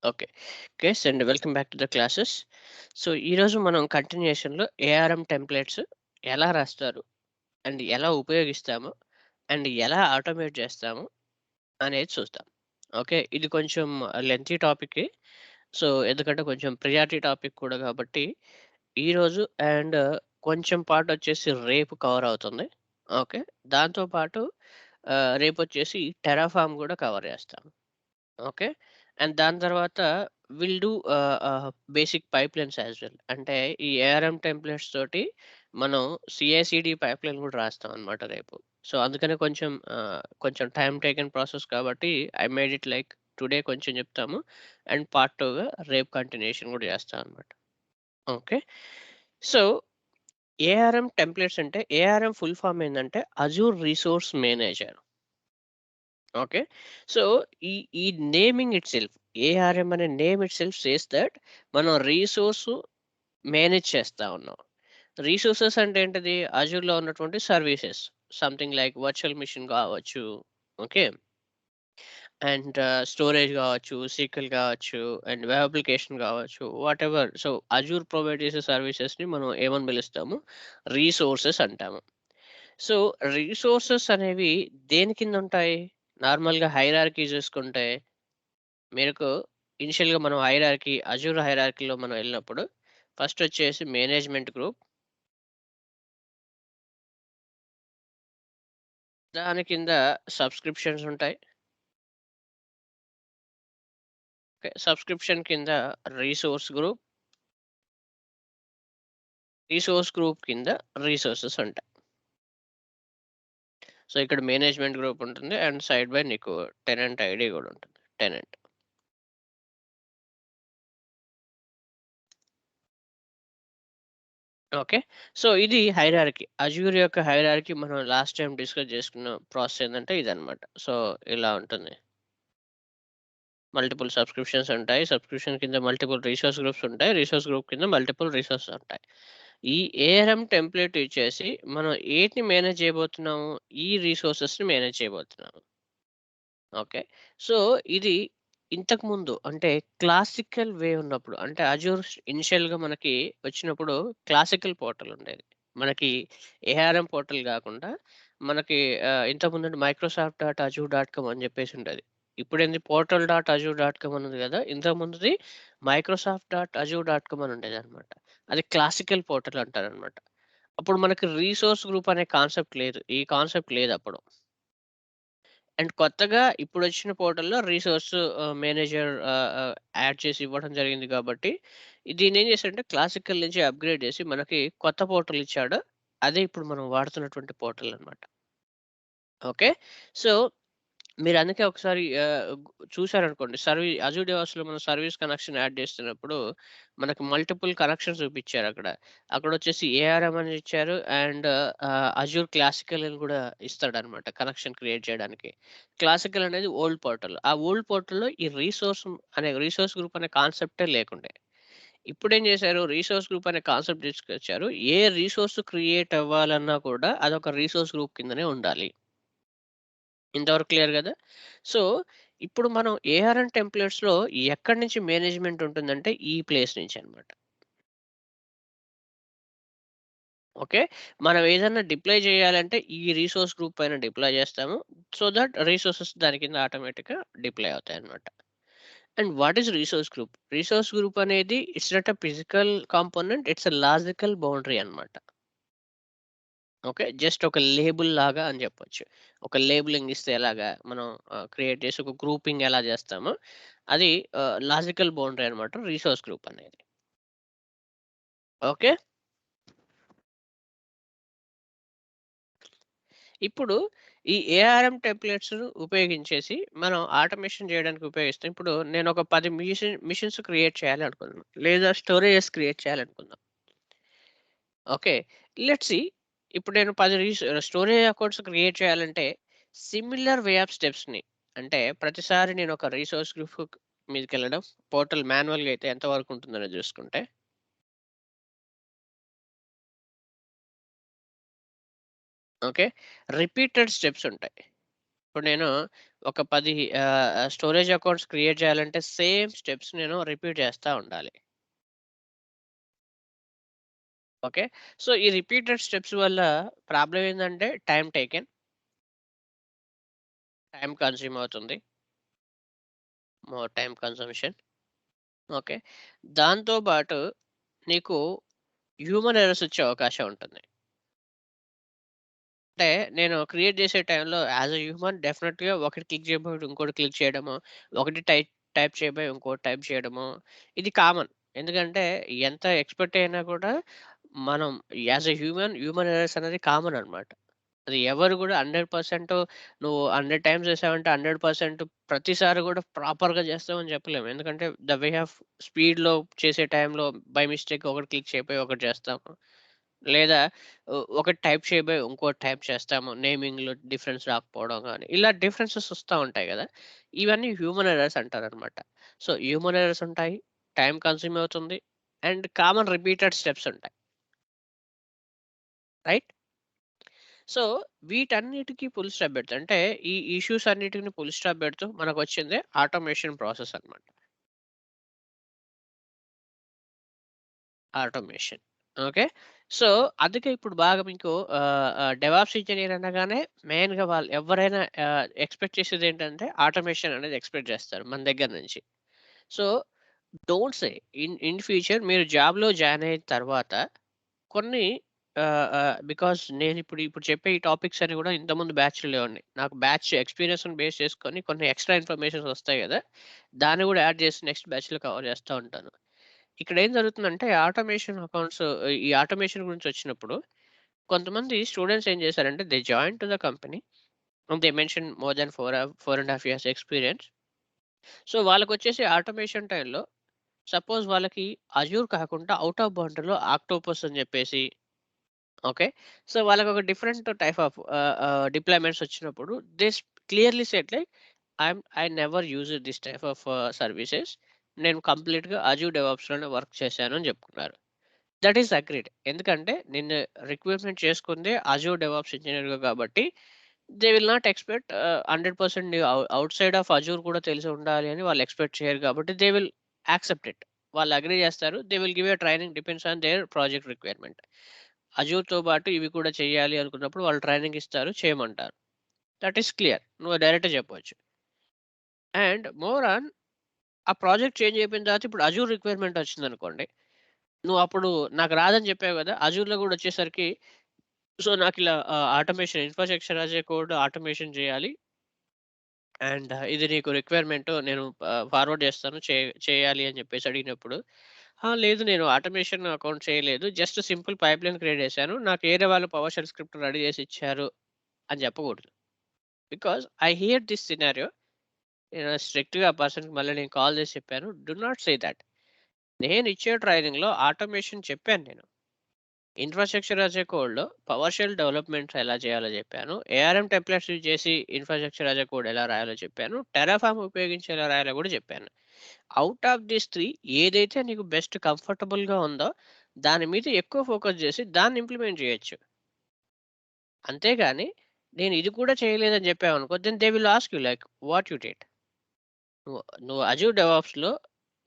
Okay. OKs and welcome back to the classes. So, ఈరోజు మనం కంటిన్యూయేషన్‌లో ARM templates ఎలా రాస్తారు? అండ్ ఎలా ఉపయోగిస్తాము? అండ్ ఎలా ఆటోమేట్ చేస్తాము? అనేది చూద్దాం. ఓకే. ఇది కొంచెం లెంతీ టాపికే. సో, ఎందుకంటే కొంచెం ప్రియారిటీ టాపిక్ కూడా కాబట్టి, ఈరోజు అండ్ కొంచెం పార్టొచ్చేసి రేపు కవర్ అవుతుంది. ఓకే. దాంతో పాటు రేపొచ్చేసి టెరాఫార్మ్ గూడా కవర్ చేస్తాం. ఓకే. అండ్ దాని తర్వాత will do basic pipelines as well. అంటే ఈ ఏఆర్ఎం టెంప్లేట్స్ తోటి మనం సీఐసీడీ పైప్‌లైన్ గూడా రాస్తామనమాట రేపు. సో, అందుకనే కొంచెం టైమ్ టేకెన్ ప్రాసెస్ కాబట్టి I made it like today కొంచెం చెప్తాము. అండ్ పార్ట్ 2గా రేపు కంటిన్యూయేషన్ గూడా చేస్తామనమాట. ఓకే. సో, ఏఆర్ఎం టెంప్లేట్స్ అంటే ఏఆర్ఎం ఫుల్ ఫార్మ్ ఏందంటే Azure resource manager. Okay. So, ఈ ఈ నేమింగ్ ఇట్‌సెల్ఫ్ ఏఆర్ఎం అనే నేమ్ ఇట్‌సెల్ఫ్ సేస్ థట్ మనం రిసోర్స్ మేనేజ్ చేస్తా ఉన్నాం. రిసోర్సెస్ అంటే ఏంటిది? అజూర్‌లో ఉన్నటువంటి services. Something like virtual machine కావచ్చు. ఓకే. అండ్ స్టోరేజ్ కావచ్చు, సీక్వెల్ కావచ్చు, అండ్ వెబ్ అప్లికేషన్ కావచ్చు. వాటెవర్. సో, అజూర్ ప్రొవైడ్ చేసే సర్వీసెస్‌ని మనం ఏమని పిలుస్తాము? రిసోర్సెస్ అంటాము. సో, రిసోర్సెస్ అనేవి దేని కిందుంటాయి? నార్మల్‌గా హైరార్కీ చూసుకుంటే మీకు ఇనిషియల్‌గా మనం అజూర్ హైరార్కీలో మనం ఎళ్ళినప్పుడు ఫస్ట్ వచ్చేసి మేనేజ్మెంట్ గ్రూప్. దాని కింద సబ్స్క్రిప్షన్స్ ఉంటాయి. ఓకే. సబ్స్క్రిప్షన్ కింద రిసోర్స్ గ్రూప్. రిసోర్స్ గ్రూప్ కింద రిసోర్సెస్ ఉంటాయి. సో, ఇక్కడ మేనేజ్మెంట్ గ్రూప్ ఉంటుంది. అండ్ సైడ్ బై నీకు టెనెంట్ ఐడీ గూడా ఉంటుంది. టెనెంట్. ఓకే. సో, ఇది హైరార్కీ. అజూర్ యొక్క హైరార్కీ మనం లాస్ట్ టైమ్ డిస్కస్ చేసుకున్న ప్రాసెస్ ఏందంటే ఇదనమాట. సో, ఇలా ఉంటుంది. మల్టిపుల్ సబ్స్క్రిప్షన్స్ ఉంటాయి. సబ్స్క్రిప్షన్ కింద మల్టిపుల్ రిసోర్స్ గ్రూప్స్ ఉంటాయి. రిసోర్స్ గ్రూప్ కింద మల్టిపుల్ రిసోర్సెస్ ఉంటాయి. ఈ ఏఆర్ఎం టెంప్లేట్ యూజ్ చేసి మనం ఏటిని మేనేజ్ చేయబోతున్నాము? ఈ రిసోర్సెస్‌ని మేనేజ్ చేయబోతున్నాము. ఓకే. సో, ఇది ఇంతకుముందు అంటే క్లాసికల్ వే ఉన్నప్పుడు అంటే అజూర్ ఇనిషియల్‌గా మనకి వచ్చినప్పుడు క్లాసికల్ పోర్టల్ ఉండేది. మనకి ఏఆర్ఎం పోర్టల్ గాకుండా మనకి ఇంతకుముందు Microsoft dot Azure dot com అని జెప్పేసి ఉండేది. ఇప్పుడేంది portal dot Azure dot com అని ఉంది గదా! ఇంతకుముందుది Microsoft dot Azure dot com అని ఉండేదన్నమాట. అది క్లాసికల్ పోర్టల్ అంటారన్నమాట. అప్పుడు మనకి రిసోర్స్ గ్రూప్ అనే కాన్సెప్ట్ లేదు. ఈ కాన్సెప్ట్ లేదప్పుడు. అండ్ కొత్తగా ఇప్పుడొచ్చిన పోర్టల్‌లో రిసోర్స్ మేనేజర్ యాడ్ చేసి ఇవ్వడం జరిగింది కాబట్టి, దీన్నేం చేశాడంటే క్లాసికల్ నుంచి అప్‌గ్రేడ్ చేసి మనకి కొత్త పోర్టల్ ఇచ్చాడు. అదే ఇప్పుడు మనం వాడుతున్నటువంటి పోర్టల్ అన్నమాట. ఓకే. సో, మీరందుకే ఒకసారి చూసారనుకోండి అజూర్ డివాస్‌లో మనం సర్వీస్ కనెక్షన్ యాడ్ చేస్తున్నప్పుడు మనకు మల్టిపుల్ కనెక్షన్స్ చూపిచ్చారక్కడ. అక్కడొచ్చేసి ఏఆర్ఎం అని ఇచ్చారు. అండ్ అజూర్ క్లాసికల్ అని కూడా ఇస్తాడనమాట కనెక్షన్ క్రియేట్ చేయడానికి. క్లాసికల్ అనేది ఓల్డ్ పోర్టల్. ఆ ఓల్డ్ పోర్టల్‌లో ఈ రిసోర్స్ గ్రూప్ అనే కాన్సెప్టే లేకుండే. ఇప్పుడేం చేశారు రిసోర్స్ గ్రూప్ అనే కాన్సెప్ట్ తీసుకొచ్చారు. ఏ రిసోర్స్ క్రియేట్ అవ్వాలన్నా కూడా అదొక రిసోర్స్ గ్రూప్ కిందనే ఉండాలి. ఇంతవరకు క్లియర్ గదా! సో, ఇప్పుడు మనం ఏఆర్ఎన్ టెంప్లేట్స్‌లో ఎక్కడి నుంచి మేనేజ్‌మెంట్ ఉంటుందంటే, ఈ ప్లేస్ నుంచనమాట. ఓకే. మనం ఏదన్నా డిప్లాయ్ చేయాలంటే, ఈ రిసోర్స్ గ్రూప్ పైన డిప్లాయ్ చేస్తాము. సో థట్ రిసోర్సెస్ దాని కింద ఆటోమేటిక్‌గా డిప్లాయ్ అవుతాయన్నమాట. And what is resource group? Resource group అనేది it's not a physical component. It's a logical boundary అన్నమాట. ఓకే. జస్ట్ ఒక లేబుల్ లాగా అని జెప్పొచ్చు. ఒక లేబులింగ్ ఇస్తే ఎలాగా మనం క్రియేట్ చేసి ఒక గ్రూపింగ్ ఎలా జేస్తామో, అది లాజికల్ బౌండరీ అనమాట రిసోర్స్ గ్రూప్ అనేది. ఓకే. ఇప్పుడు ఈ ఏఆర్ఎం టెంప్లేట్స్‌ను ఉపయోగించేసి మనం ఆటోమేషన్ జేయడానికి ఉపయోగిస్తాం. ఇప్పుడు నేనొక 10 మిషన్స్ క్రియేట్ చేయాలి అనుకున్నాను. లేదా స్టోరేజెస్ క్రియేట్ చేయాలనుకుందాం. ఓకే. లెట్స్ సీ ఇప్పుడు నేను 10 స్టోరేజ్ అకౌంట్స్ క్రియేట్ చేయాలంటే సిమిలర్ వే ఆఫ్ స్టెప్స్‌ని అంటే ప్రతిసారి నేను ఒక రిసోర్స్ గ్రూప్ మీదకెళ్ళడం, పోర్టల్ మాన్యువల్‌గా అయితే ఎంత వరకు ఉంటుందని చూసుకుంటే, ఓకే. రిపీటెడ్ స్టెప్స్ ఉంటాయి. ఇప్పుడు నేను ఒక 10 స్టోరేజ్ అకౌంట్స్ క్రియేట్ చేయాలంటే సేమ్ స్టెప్స్ నేను రిపీట్ చేస్తా ఉండాలి. ఓకే. సో, ఈ రిపీటెడ్ స్టెప్స్ వల్ల ప్రాబ్లమ్ ఏందంటే టైమ్ టేకెన్, టైమ్ కన్జ్యూమ్ అవుతుంది. More time consumption. ఓకే. దాంతో పాటు నీకు హ్యూమన్ ఎర్రర్స్ వచ్చే అవకాశం ఉంటుంది. అంటే నేను క్రియేట్ చేసే టైంలో యాస్ ఎ హ్యూమన్ డెఫినిట్‌గా ఒకటి క్లిక్ చేయబోయి ఇంకోటి క్లిక్ చేయడము, ఒకటి టైప్ చేయబోయి ఇంకోటి టైప్ చేయడము ఇది కామన్. ఎందుకంటే ఎంత ఎక్స్‌పర్ట్ అయినా కూడా మనం యాస్ ఎ హ్యూమన్ ఎర్రర్స్ అనేది కామన్ అన్నమాట. అది ఎవరు కూడా 100% నువ్వు 100 టైమ్స్ చేసావంటే 100% ప్రతిసారి కూడా ప్రాపర్‌గా చేస్తావని చెప్పలేము. ఎందుకంటే ద వే ఆఫ్ స్పీడ్‌లో చేసే టైంలో బై మిస్టేక్ ఒకటి క్లిక్ చేయబోయి ఒకటి చేస్తాము. లేదా ఒకటి టైప్ చేయబోయి ఇంకోటి టైప్ చేస్తాము. నేమింగ్‌లో డిఫరెన్స్ రాకపోవడం గాని, ఇలా డిఫరెన్సెస్ వస్తా ఉంటాయి గదా! ఇవన్నీ హ్యూమన్ ఎర్రర్స్ అంటారనమాట. సో, హ్యూమన్ ఎర్రర్స్ ఉంటాయి. టైమ్ కన్జ్యూమ్ అవుతుంది. అండ్ కామన్ రిపీటెడ్ స్టెప్స్ ఉంటాయి. రైట్? సో, వీటన్నిటికి ఫుల్ స్టాప్ పెడుతూ అంటే ఈ ఇష్యూస్ అన్నిటిని ఫుల్ స్టాప్ పెడుతూ మనకొచ్చిందే ఆటోమేషన్ ప్రాసెస్ అనమాట. ఆటోమేషన్. ఓకే. సో, అందుకే ఇప్పుడు బాగా మీకు డెవాప్స్ ఇంజినీర్ అనగానే మెయిన్‌గా వాళ్ళు ఎవ్వరైనా ఎక్స్‌పెక్ట్ చేసేదేంటంటే ఆటోమేషన్ అనేది ఎక్స్‌పెక్ట్ చేస్తారు మన దగ్గర నుంచి. So, don't say in future మీరు జాబ్‌లో జాయిన్ అయిన తర్వాత కొన్ని బికాజ్ నేనిప్పుడు ఇప్పుడు చెప్పే ఈ టాపిక్స్ అన్ని గూడా ఇంతకుముందు బ్యాచ్‌లో లేవండి. నాకు బ్యాచ్ ఎక్స్‌పీరియన్స్‌ని బేస్ చేసుకొని కొన్ని ఎక్స్‌ట్రా ఇన్ఫర్మేషన్స్ వస్తాయి గదా! దాన్ని గూడా యాడ్ చేసి నెక్స్ట్ బ్యాచ్‌లో కవర్ చేస్తా ఉంటాను. ఇక్కడేం జరుగుతుందంటే ఈ ఆటోమేషన్ గురించొచ్చినప్పుడు కొంతమంది స్టూడెంట్స్ ఏం చేశారంటే they join to the company and they mention more than 4 ½ years experience. So, వాళ్ళకొచ్చేసి ఆటోమేషన్ టైమ్‌లో సపోజ్ వాళ్ళకి అజూర్ కాకుండా ఔట్ ఆఫ్ బౌండరీలో ఆక్టోపస్ అని జెప్పేసి ఓకే. సో, వాళ్ళకొక డిఫరెంట్ టైప్ ఆఫ్ డిప్లాయ్‌మెంట్స్ వచ్చినప్పుడు clearly said like I never used this type of services. నేను కంప్లీట్‌గా అజూర్ డెవాప్స్‌లోనే వర్క్ చేశాను అని చెప్పుకున్నారు. That is agreed. ఎందుకంటే నిన్ను రిక్రూట్‌మెంట్ చేసుకుందే అజూర్ డెవాప్స్ ఇంజినీర్‌గా కాబట్టి దే విల్ నాట్ ఎక్స్‌పెక్ట్ 100% నీవు ఔట్ సైడ్ ఆఫ్ అజూర్ కూడా తెలిసి ఉండాలి అని వాళ్ళు ఎక్స్‌పెక్ట్ చేయరు కాబట్టి దే విల్ యాక్సెప్ట్ ఇట్. వాళ్ళు అగ్రీ చేస్తారు. They will give a training depends on their project requirement. అజూర్‌తో పాటు ఇవి కూడా చేయాలి అనుకున్నప్పుడు వాళ్ళు ట్రైనింగ్ ఇస్తారు. చేయమంటారు. That is clear. నువ్వు డైరెక్ట్‌గా చెప్పొచ్చు. అండ్ మోర్ ఆన్ ఆ ప్రాజెక్ట్ చేంజ్ అయిపోయిన తర్వాత ఇప్పుడు అజూర్ రిక్వైర్మెంట్ వచ్చిందనుకోండి. నువ్వప్పుడు నాకు రాదని చెప్పావు గదా! అజూర్‌లో గూడా వచ్చేసరికి సో, నాకిలా automation infrastructure as a code automation చేయాలి. అండ్ ఇది నీకు రిక్వైర్మెంట్ నేను ఫార్వర్డ్ చేస్తాను. చేయాలి అని చెప్పేసి అడిగినప్పుడు, లేదు నేను ఆటోమేషన్ అకౌంట్ చేయలేదు. జస్ట్ సింపుల్ పైప్‌లైన్ క్రియేట్ చేశాను. నాకు ఏరే వాళ్ళు పవర్ షెల్ స్క్రిప్ట్ రెడీ చేసి ఇచ్చారు అని చెప్పకూడదు. Because I here this scenario. నేను స్ట్రిక్ట్‌గా ఆ పర్సన్‌కి మళ్ళీ నేను కాల్ చేసి చెప్పాను. Do not say that. నేను ఇచ్చే ట్రైనింగ్‌లో ఆటోమేషన్ చెప్పాను నేను. ఇన్‌ఫ్రాస్ట్రక్చర్ యాస్ ఎ కోడ్‌లో పవర్ షెల్ డెవలప్‌మెంట్స్ ఎలా చేయాలో చెప్పాను. ఏఆర్ఎం టెంప్లేట్స్ యూజ్ చేసి ఇన్‌ఫ్రాస్ట్రక్చర్ యాస్ ఎ కోడ్ ఎలా రాయాలో చెప్పాను. టెర్రాఫార్మ్ ఉపయోగించి ఎలా రాయాలో కూడా చెప్పాను. ఔట్ ఆఫ్ థీస్ 3 ఏదైతే నీకు బెస్ట్ కంఫర్టబుల్‌గా ఉందో దాని మీద ఎక్కువ ఫోకస్ చేసి దాన్ని ఇంప్లిమెంట్ చేయొచ్చు. అంతేగాని నేను ఇది కూడా చేయలేదని చెప్పావనుకో then they will ask you like what you did. నువ్వు నువ్వు అజూర్ డెవాప్స్‌లో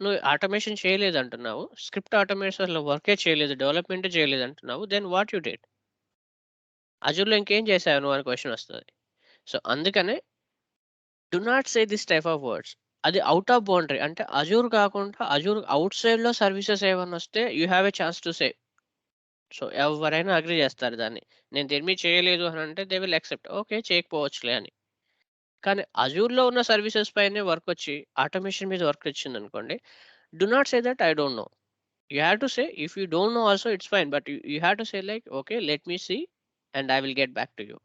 నువ్వు ఆటోమేషన్ చేయలేదంటున్నావు. స్క్రిప్ట్ ఆటోమేషన్‌లో వర్కే చేయలేదు. డెవలప్‌మెంటే చేయలేదంటున్నావు. Then what you did? అజూర్‌లో ఇంకేం చేశావు నువ్వు అని క్వెషన్ వస్తది. సో, అందుకనే do not say this type of words. అది ఔట్ ఆఫ్ బౌండరీ అంటే అజూర్ కాకుండా అజూర్ ఔట్ సైడ్‌లో సర్వీసెస్ ఏమన్నా వస్తే you have a chance to say. So, ఎవ్వరైనా అగ్రీ చేస్తారు దాన్ని. నేను దీని మీద చేయలేదు అనంటే దే విల్ యాక్సెప్ట్. ఓకే. చేయకపోవచ్చులే అని. కానీ అజూర్‌లో ఉన్న సర్వీసెస్ పైనే వర్కొచ్చి ఆటోమేషన్ మీద వర్క్ వచ్చిందనుకోండి. Do not say that I don't know. You have to say if you don't know also it's fine. But you have to say like okay. Let me see and I will get back to you.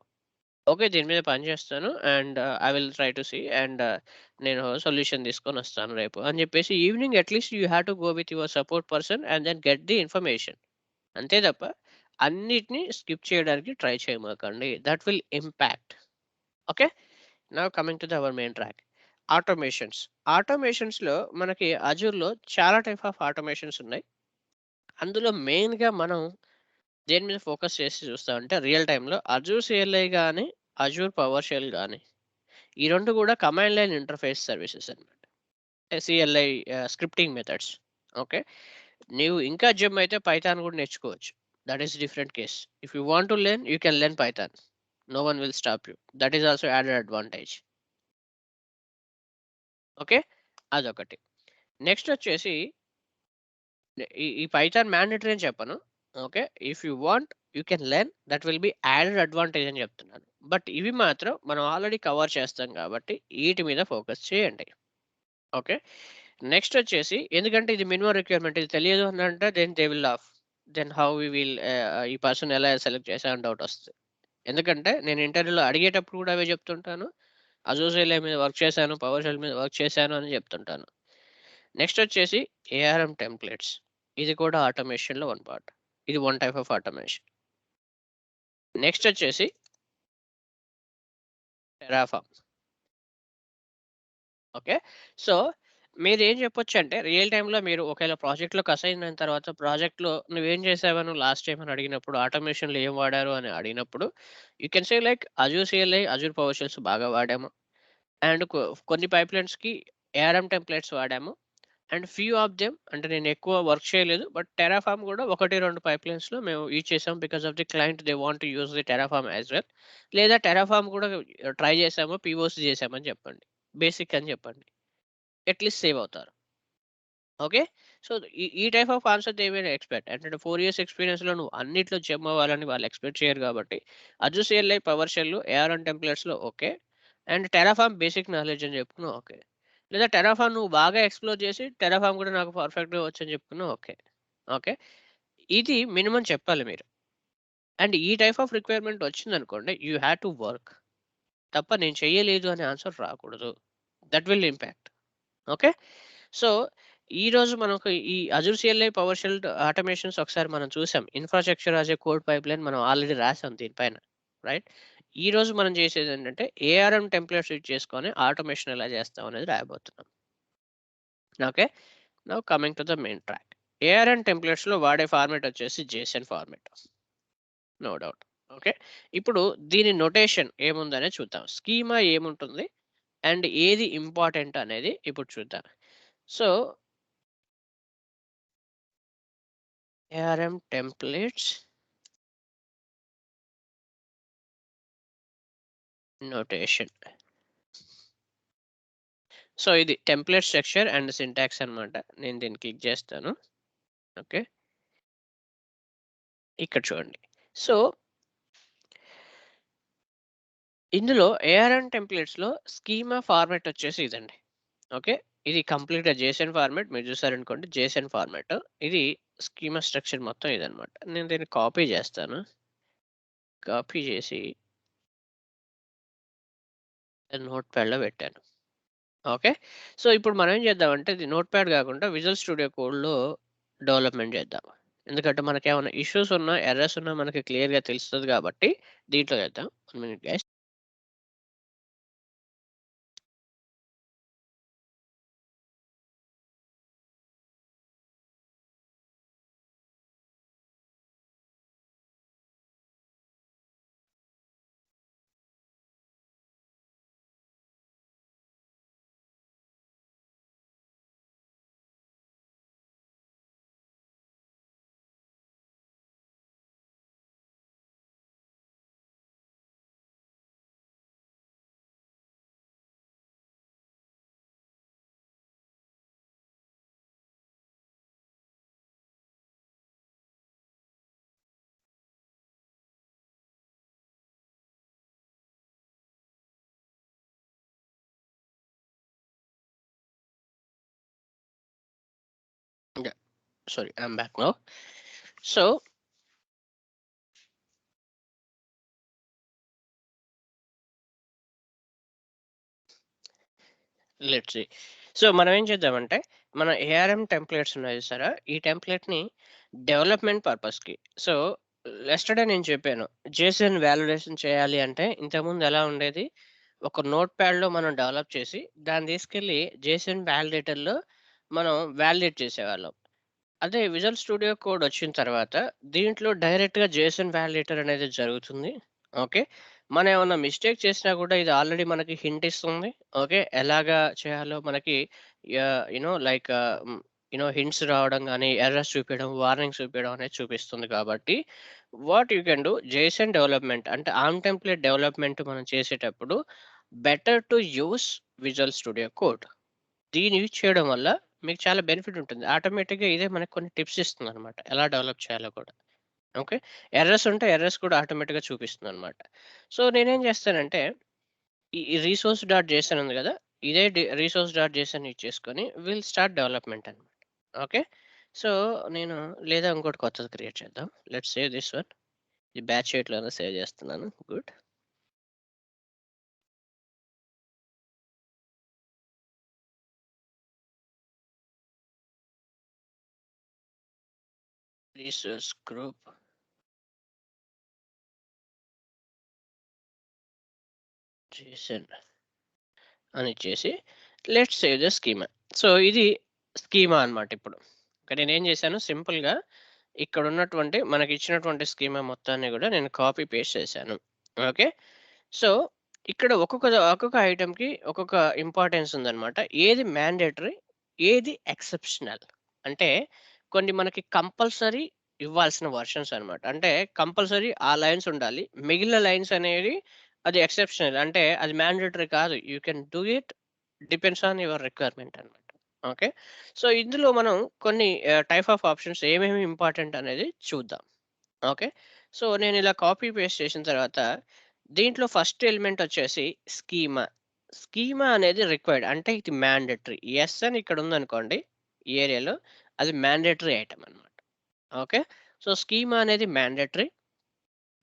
Okay. దీని మీద పని చేస్తాను. And I will try to see and నేను solution తీసుకొనొస్తాను రేపు అని చెప్పేసి evening at least you have to go with your support person and then get the information. అంతే తప్ప అన్నిటిని స్కిప్ చేయడానికి ట్రై చేయమాకండి. That will impact. Okay. Now coming to our main track. Automations. ఆటోమేషన్స్‌లో మనకి అజూర్‌లో చాలా టైప్ ఆఫ్ ఆటోమేషన్స్ ఉన్నాయి. అందులో మెయిన్‌గా మనం దేని మీద ఫోకస్ చేసి చూస్తామంటే రియల్ టైమ్‌లో అజూర్ సిఎల్ఐ గాని, అజూర్ పవర్ షెల్ గాని. ఈ 2 కూడా కమాండ్ లైన్ ఇంటర్ఫేస్ సర్వీసెస్ అన్నమాట. CLI scripting methods. ఓకే. నీవు ఇంకా జెమ్ అయితే పైథాన్ కూడా నేర్చుకోవచ్చు. That is different case. If you want to learn you can learn Python. No one will stop you. That is also added advantage. Okay. అదొకటి. Next వచ్చేసి ఈ పైథాన్ మ్యాండేటరీ అని చెప్పను. Okay. If you want you can learn, that will be added advantage అని చెప్తున్నాను. But ఇవి మాత్రం మనం ఆల్రెడీ కవర్ చేస్తాం కాబట్టి ఈటి మీద ఫోకస్ చేయండి. ఓకే. నెక్స్ట్ వచ్చేసి ఎందుకంటే ఇది మినిమమ్ రిక్వైర్మెంట్, ఇది తెలియదు అని అంటే then they will laugh. Then how we will ఈ పర్సన్ ఎలా సెలెక్ట్ చేశా అని డౌట్ వస్తుంది. ఎందుకంటే నేను ఇంటర్వ్యూలో అడిగేటప్పుడు కూడా అవే చెప్తుంటాను. అజూర్ మీద వర్క్ చేశాను, పవర్ షెల్ మీద వర్క్ చేశాను అని చెప్తుంటాను. నెక్స్ట్ వచ్చేసి ఏఆర్ఎం టెంప్లెట్స్. ఇది కూడా ఆటోమేషన్‌లో వన్ పార్ట్. ఇది one type of automation. Next వచ్చేసి టెరాఫార్మ్. ఓకే. సో, మీరేం చెప్పొచ్చంటే రియల్ టైమ్‌లో మీరు ఒకవేళ ప్రాజెక్ట్‌లోకి అసైన్ అయిన తర్వాత ప్రాజెక్ట్‌లో నువ్వేం చేసావు నువ్వు లాస్ట్ టైమ్ అని అడిగినప్పుడు, ఆటోమేషన్‌లో ఏం వాడారు అని అడిగినప్పుడు, you can say like Azure CLI, Azure power shells బాగా వాడాము. అండ్ కొన్ని పైప్‌లైన్స్‌కి ఏఆర్ఎం టెంప్లేట్స్ వాడాము. అండ్ ఫ్యూ ఆఫ్ దెమ్ అంటే నేను ఎక్కువ వర్క్ చేయలేదు. బట్ టెరాఫార్మ్ కూడా 1, 2 పైప్‌లైన్స్‌లో మేము యూజ్ చేసాం. Because of the client they want to use the Terraform as well. లేదా టెరాఫార్మ్ కూడా ట్రై చేసాము, పీఓసీ చేసామని చెప్పండి. బేసిక్ అని చెప్పండి. అట్‌లీస్ట్ సేవ్ అవుతారు. ఓకే. సో, ఈ type of answer they will expect. అంటే 4 ఇయర్స్ ఎక్స్‌పీరియన్స్‌లో నువ్వు అన్నిట్లో జెమ్ అవ్వాలని వాళ్ళు ఎక్స్‌పెక్ట్ చేయరు కాబట్టి, Azure CLI, power shell, ARM టెంప్లేట్స్‌లో okay. And Terraform basic knowledge అని చెప్పుకున్నా ఓకే. లేదా టెరాఫార్మ్ నువ్వు బాగా ఎక్స్‌ప్లోర్ చేసి టెరాఫార్మ్ కూడా నాకు పర్ఫెక్ట్‌గా వచ్చని చెప్పుకున్నా ఓకే. ఓకే. ఇది మినిమమ్ చెప్పాలి మీరు. అండ్ ఈ టైప్ ఆఫ్ రిక్వైర్మెంట్ వచ్చిందనుకోండి యూ హావ్ టు వర్క్. తప్ప నేను చెయ్యలేదు అనే ఆన్సర్ రాకూడదు. That will impact. Okay. So, ఈరోజు మనకు ఈ Azure CLI, power shell automations ఒకసారి మనం చూసాం. Infrastructure as a code pipeline మనం ఆల్రెడీ రాసాం దీనిపైన. రైట్? ఈరోజు మనం చేసేదేంటంటే ఏఆర్ఎం టెంప్లేట్స్ యూజ్ చేసుకొని ఆటోమేషన్ ఎలా చేస్తాం అనేది రాయబోతున్నాం. Okay. Now coming to the main track. ARM టెంప్లేట్స్‌లో వాడే ఫార్మాట్ వచ్చేసి JSON format. No doubt. Okay. ఇప్పుడు దీని నొటేషన్ ఏముందనేది చూద్దాం. స్కీమా ఏముంటుంది? అండ్ ఏది ఇంపార్టెంట్ అనేది ఇప్పుడు చూద్దాం. So, ARM templates notation. So, ఇది టెంప్లేట్ స్ట్రక్చర్ అండ్ సింటాక్స్ అన్నమాట. నేను దీన్ని క్లిక్ చేస్తాను. ఓకే. ఇక్కడ చూడండి. సో, ఇందులో ఏఆర్ఎం టెంప్లేట్స్‌లో స్కీమా ఫార్మాట్ వచ్చేసి ఇదండి. ఓకే. ఇది కంప్లీట్‌గా జేసన్ ఫార్మాట్ మీరు చూసారనుకోండి జేసన్ ఫార్మాట్. ఇది స్కీమా స్ట్రక్చర్ మొత్తం ఇదన్నమాట. నేను దీన్ని కాపీ చేస్తాను. కాపీ చేసి నోట్‌ప్యాడ్‌లో పెట్టాను. ఓకే. సో, ఇప్పుడు మనం ఏం చేద్దామంటే ఇది నోట్‌ప్యాడ్ కాకుండా విజువల్ స్టూడియో కోడ్‌లో డెవలప్‌మెంట్ చేద్దాం. ఎందుకంటే మనకేమైనా ఇష్యూస్ ఉన్నా, ఎర్రర్స్ ఉన్నా మనకి క్లియర్‌గా తెలుస్తది కాబట్టి దీంట్లో చేద్దాం. 1 minute guys. Yeah! Sorry I am back now. So, let's see. So, మనం ఏం చేద్దామంటే మన ఏఆర్ఎం టెంప్లేట్స్ ఉన్నాయి చూసారా? ఈ టెంప్లేట్‌ని డెవలప్‌మెంట్ పర్పస్‌కి. సో, యెస్టర్‌డే నేను చెప్పాను. జేసన్ వాలిడేషన్ చేయాలి అంటే ఇంతకుముందు ఎలా ఉండేది? ఒక నోట్‌ప్యాడ్‌లో మనం డెవలప్ చేసి దాన్ని తీసుకెళ్ళి జేసన్ వాలిడేటర్‌లో మనం వాలిడేట్ చేసేవాళ్ళం. అదే విజువల్ స్టూడియో కోడ్ వచ్చిన తర్వాత దీంట్లో డైరెక్ట్‌గా జేసన్ వాలిడేటర్ అనేది జరుగుతుంది. ఓకే. మనం ఏమన్నా మిస్టేక్ చేసినా కూడా ఇది ఆల్రెడీ మనకి హింట్ ఇస్తుంది. ఓకే. ఎలాగా చేయాలో మనకి లైక్ హింట్స్ రావడం గాని, ఎర్రర్స్ చూపియడం, వార్నింగ్స్ చూపియడం అనేది చూపిస్తుంది కాబట్టి, what you can do Jason development అంటే ఆర్మ్ టెంప్లేట్ డెవలప్‌మెంట్ మనం చేసేటప్పుడు better to use visual studio code. దీన్ని యూజ్ చేయడం వల్ల మీకు చాలా బెనిఫిట్ ఉంటుంది. ఆటోమేటిక్‌గా ఇదే మనకు కొన్ని టిప్స్ ఇస్తుందనమాట. ఎలా డెవలప్ చేయాలో కూడా. ఓకే. ఎర్రర్స్ ఉంటే ఎర్రర్స్ కూడా ఆటోమేటిక్‌గా చూపిస్తుందనమాట. సో, నేనేం చేస్తానంటే ఈ రిసోర్స్ డాట్ జేసన్ ఉంది గదా! ఇదే రిసోర్స్ డాట్ జేసన్ యూజ్ చేసుకొని స్టార్ట్ డెవలప్‌మెంట్ అనమాట. ఓకే. సో, నేను లేదా ఇంకోటి కొత్తది క్రియేట్ చేద్దాం. Let's save this one. ఈ బ్యాచ్ షీట్‌లోనే సేవ్ చేస్తున్నాను. గుడ్. రిసోర్స్ గ్రూప్ జేసన్ అని ఇచ్చేసి let's save the schema. So, ఇది స్కీమా అనమాట ఇప్పుడు. ఇక నేనేం చేశాను సింపుల్‌గా ఇక్కడున్నటువంటి మనకిచ్చినటువంటి స్కీమా మొత్తాన్ని గూడా నేను కాపీ పేస్ట్ చేశాను. ఓకే. సో, ఇక్కడ ఒక్కొక్క ఐటెమ్‌కి ఒక్కొక్క ఇంపార్టెన్స్ ఉందనమాట. ఏది మ్యాండేటరీ, ఏది ఎక్సెప్షనల్. అంటే కొన్ని మనకి కంపల్సరీ ఇవ్వాల్సిన వెర్షన్స్ అనమాట. అంటే కంపల్సరీ ఆ లైన్స్ ఉండాలి. మిగిలిన లైన్స్ అనేవి అది ఎక్సెప్షనల్. అంటే అది మ్యాండేటరీ కాదు. You can do it depends on your requirement అనమాట. ఓకే. సో, ఇందులో మనం కొన్ని టైప్ ఆఫ్ ఆప్షన్స్ ఏమేమి ఇంపార్టెంట్ అనేది చూద్దాం. ఓకే. సో, నేనిలా కాపీ పేస్ట్ చేసిన తర్వాత, దీంట్లో ఫస్ట్ ఎలిమెంట్ వచ్చేసి స్కీమా. స్కీమా అనేది రిక్వైర్డ్. అంటే ఇది మ్యాండేటరీ. యెస్ అని ఇక్కడుందనుకోండి ఈ ఏరియాలో, అది మ్యాండేటరీ ఐటెమ్ అనమాట. ఓకే. సో, స్కీమా అనేది mandatory.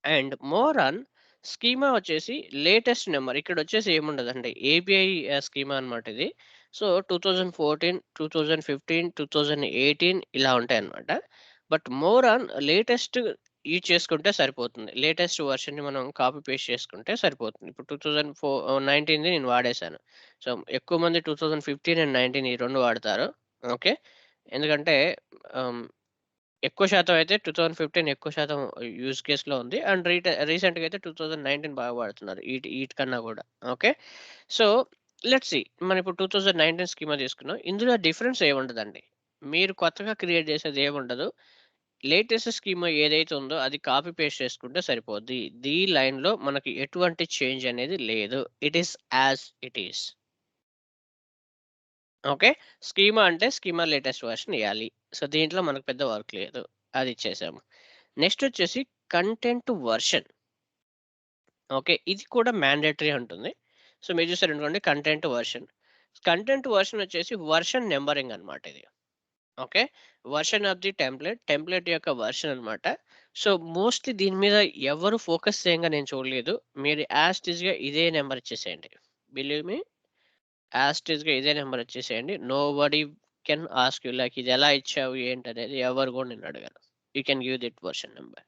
And more on schema వచ్చేసి లేటెస్ట్ నంబర్. ఇక్కడొచ్చేసి ఏముండదండి. ఏపీఐ స్కీమా అనమాట ఇది. సో, 2014, 2015, 2018 ఇలా ఉంటాయన్నమాట. But more on latest use చేసుకుంటే సరిపోతుంది. లేటెస్ట్ వెర్షన్‌ని మనం కాపీ పేస్ట్ చేసుకుంటే సరిపోతుంది. ఇప్పుడు 19ది నేను వాడేశాను. సో, ఎక్కువ మంది 2015 అండ్ 19 ఈ 2 వాడతారు. ఓకే. ఎందుకంటే ఆహ్ ఎక్కువ శాతం అయితే 2015 ఎక్కువ శాతం యూజ్ కేస్‌లో ఉంది. అండ్ రీసెంట్‌గా అయితే 2019 బాగా వాడుతున్నారు. ఈటికన్నా గూడా. ఓకే. So, let's see. మనం ఇప్పుడు 2019 స్కీమా తీసుకున్నాం. ఇందులో డిఫరెన్స్ ఏముండదండి. మీరు కొత్తగా క్రియేట్ చేసేది ఏముండదు. లేటెస్ట్ స్కీమా ఏదైతే ఉందో అది కాపీ పేస్ట్ చేసుకుంటే సరిపోద్ది. లైన్‌లో మనకి ఎటువంటి చేంజ్ అనేది లేదు. It is as it is. Okay. Schema అంటే స్కీమా లేటెస్ట్ వెర్షన్ ఇయ్యాలి. సో, దీంట్లో మనకు పెద్ద వర్క్ లేదు. అది ఇచ్చేసాము. నెక్స్ట్ వచ్చేసి కంటెంట్ వెర్షన్. ఓకే. ఇది కూడా మ్యాండేటరీ ఉంటుంది. సో, మీరు చూసారనుకోండి కంటెంట్ వెర్షన్. కంటెంట్ వెర్షన్ వచ్చేసి వెర్షన్ నంబరింగ్ అన్నమాట ఇది. Okay. Version of the template, template యొక్క వెర్షన్ అన్నమాట. సో, మోస్ట్‌లీ దీని మీద ఎవరు ఫోకస్ చేయంగా నేను చూడలేదు. మీరు యాజ్ ఇట్ ఈస్‌గా ఇదే నంబర్ ఇచ్చేసేయండి. బిలీవ్ మీ యాజ్ ఇట్ ఈస్‌గా ఇదే నంబర్ ఇచ్చేసేయండి. Nobody can ask you like ఇది ఎలా ఇచ్చావు ఏంటనేది ఎవరు కూడా నిన్ను అడగరు. You can give that version number.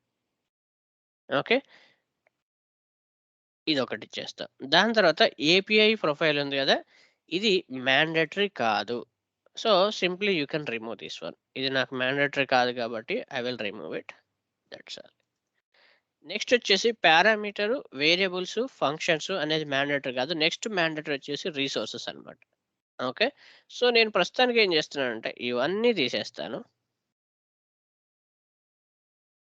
Okay. ఇదొకటిచ్చేస్తా. దాని తర్వాత ఏపీఐ ప్రొఫైల్ ఉంది గదా! ఇది మ్యాండేటరీ కాదు. So, simply you can remove this one. ఇది నాకు మ్యాండేటరీ కాదు కాబట్టి I will remove it. That's all. Next వచ్చేసి పారామీటరు, వేరియబుల్స్, ఫంక్షన్స్ అనేది మ్యాండేటరీ కాదు. నెక్స్ట్ మ్యాండేటరీ వచ్చేసి రిసోర్సెస్ అన్నమాట. ఓకే. సో, నేను ప్రస్తుతానికి ఏం చేస్తున్నానంటే ఇవన్నీ తీసేస్తాను.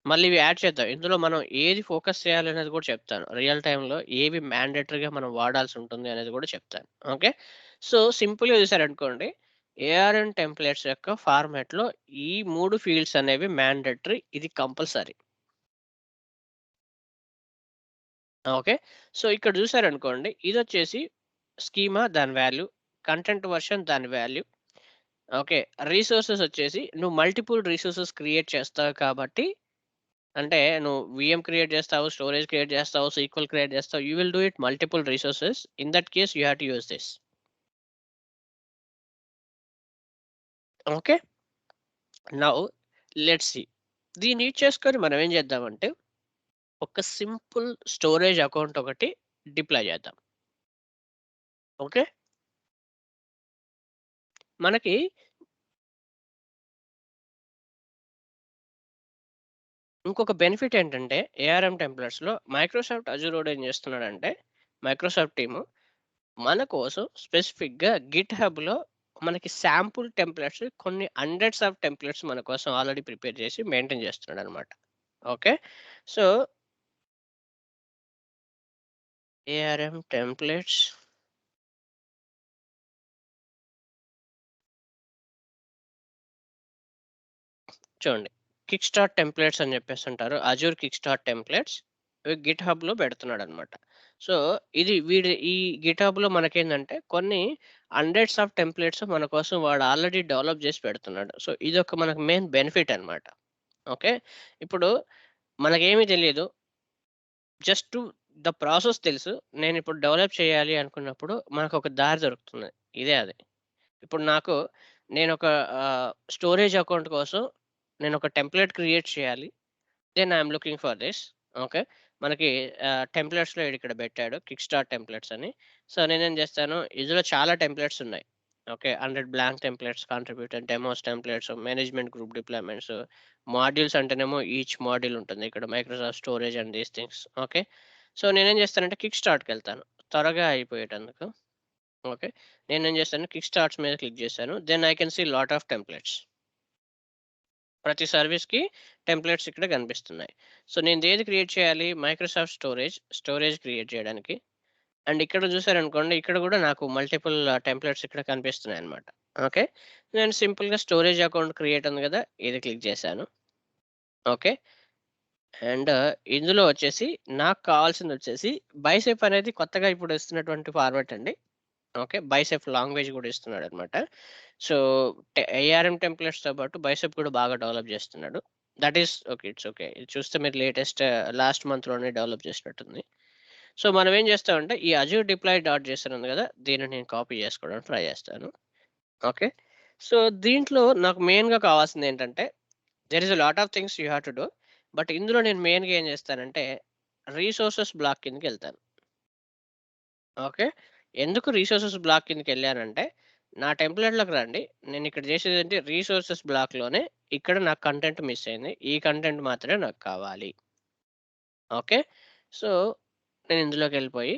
మళ్ళీ ఇవి యాడ్ చేద్దాం. ఇందులో మనం ఏది ఫోకస్ చేయాలనేది కూడా చెప్తాను. రియల్ టైమ్‌లో ఏవి మ్యాండేటరీగా మనం వాడాల్సి ఉంటుంది అనేది కూడా చెప్తాను. ఓకే. సో, సింపుల్‌గా చూసారనుకోండి. ఏఆర్ఎన్ టెంప్లేట్స్ యొక్క ఫార్మాట్‌లో ఈ 3 ఫీల్డ్స్ అనేవి మ్యాండేటరీ. ఇది కంపల్సరీ. ఓకే. సో, ఇక్కడ చూసారనుకోండి. ఇదొచ్చేసి స్కీమా దాని వాల్యూ, కంటెంట్ వెర్షన్ దాని వాల్యూ. ఓకే. రిసోర్సెస్ వచ్చేసి నువ్వు మల్టిపుల్ రిసోర్సెస్ క్రియేట్ చేస్తావు కాబట్టి అంటే నువ్వు వీఎం క్రియేట్ చేస్తావు, స్టోరేజ్ క్రియేట్ చేస్తావు, సీక్వెల్ క్రియేట్ చేస్తావు. You will do it multiple resources. In that case you have to use this. Okay. Now let's see. దీన్ని యూజ్ చేసుకొని మనం ఏం చేద్దామంటే ఒక సింపుల్ స్టోరేజ్ అకౌంట్ ఒకటి డిప్లాయ్ చేద్దాం. ఓకే. మనకి, ఇంకొక బెనిఫిట్ ఏంటంటే ఏఆర్ఎం టెంప్లెట్స్‌లో మైక్రోసాఫ్ట్ అజూర్ ఏం చేస్తున్నాడంటే మైక్రోసాఫ్ట్ టీము మన కోసం స్పెసిఫిక్‌గా గిట్‌హబ్‌లో మనకి శాంపుల్ టెంప్లెట్స్ కొన్ని హండ్రెడ్స్ ఆఫ్ టెంప్లెట్స్ మన కోసం ఆల్రెడీ ప్రిపేర్ చేసి మెయింటైన్ చేస్తున్నాడనమాట. ఓకే. సో, ఏఆర్ఎం టెంప్లెట్స్ చూడండి. కిక్ స్టార్ట్ టెంప్లేట్స్ అని చెప్పేసంటారు. అజూర్ కిక్ స్టార్ట్ టెంప్లేట్స్ గిట్‌హబ్‌లో పెడుతున్నాడనమాట. సో, ఇది ఈ గిట్‌హబ్‌లో మనకేందంటే కొన్ని హండ్రెడ్స్ ఆఫ్ టెంప్లేట్స్ మన కోసం వాడు ఆల్రెడీ డెవలప్ చేసి పెడుతున్నాడు. సో, ఇదొక మనకు మెయిన్ బెనిఫిట్ అనమాట. ఓకే. ఇప్పుడు మనకేమి తెలీదు. జస్ట్ ద ప్రాసెస్ తెలుసు. నేనిప్పుడు డెవలప్ చేయాలి అనుకున్నప్పుడు మనకొక దారి దొరుకుతుంది. ఇదే అది. ఇప్పుడు నేనొక స్టోరేజ్ అకౌంట్ కోసం నేనొక టెంప్లేట్ క్రియేట్ చేయాలి. Then I'm looking for this. Okay. మనకి టెంప్లేట్స్‌లో ఈడిక్కడ పెట్టాడు. కిక్ స్టార్ట్ టెంప్లేట్స్ అని. సో, నేనేం చేస్తాను, ఇందులో చాలా టెంప్లేట్స్ ఉన్నాయి. Okay. 100 blank templates, contributor, demos templates, management group deployments, modules అంటేనేమో ఈచ్ మాడ్యూల్ ఉంటుంది. ఇక్కడ Microsoft storage and these things. Okay. So, నేనేం చేస్తానంటే కిక్ స్టార్ట్‌కెళ్తాను. త్వరగా అయిపోయేటందుకు. ఓకే. నేనేం చేశాను కిక్ స్టార్ట్స్ మీద క్లిక్ చేశాను. Then I can see lot of templates. ప్రతి సర్వీస్‌కి టెంప్లేట్స్ ఇక్కడ కనిపిస్తున్నాయి. సో, నేనేది క్రియేట్ చేయాలి? మైక్రోసాఫ్ట్ స్టోరేజ్ క్రియేట్ చేయడానికి. అండ్ ఇక్కడ చూసారనుకోండి, ఇక్కడ గూడా నాకు మల్టిపుల్ టెంప్లేట్స్ ఇక్కడ కనిపిస్తున్నాయన్నమాట. ఓకే. నేను సింపుల్‌గా స్టోరేజ్ అకౌంట్ క్రియేట్ ఉంది గదా! ఇది క్లిక్ చేశాను. ఓకే. అండ్ ఇందులో వచ్చేసి నాకు కావాల్సిందొచ్చేసి బైసెప్ అనేది కొత్తగా ఇప్పుడు ఇస్తున్నటువంటి ఫార్మాట్ అండి. ఓకే. బైసెప్ లాంగ్వేజ్ గూడా ఇస్తున్నాడన్నమాట. సో, ఏఆర్ఎం టెంప్లేట్స్‌తో పాటు బైసెప్ కూడా బాగా డెవలప్ చేస్తున్నాడు. That is okay. It's okay. ఇది చూస్తే మీరు లాస్ట్ మంత్‌లోనే డెవలప్ చేసినట్టుంది. సో, మనం ఏం చేస్తామంటే ఈ అజూర్ డిప్లాయ్ డాట్ జేసన్ ఉంది గదా! దీన్ని నేను కాపీ చేసుకోవడానికి ట్రై చేస్తాను. ఓకే. సో, దీంట్లో నాకు మెయిన్‌గా కావాల్సిందేంటంటే there is a lot of things you have to do. But ఇందులో నేను మెయిన్‌గా ఏం చేస్తానంటే రిసోర్సెస్ బ్లాక్ కిందకెళ్తాను. ఓకే. ఎందుకు రిసోర్సెస్ బ్లాక్ కిందకెళ్ళానంటే, నా టెంప్లేట్‌లోకి రండి. నేనిక్కడ చేసేదేంటి రిసోర్సెస్ బ్లాక్‌లోనే ఇక్కడ నాకు కంటెంట్ మిస్ అయింది. ఈ కంటెంట్ మాత్రమే నాకు కావాలి. ఓకే. సో, నేను ఇందులోకెళ్ళిపోయి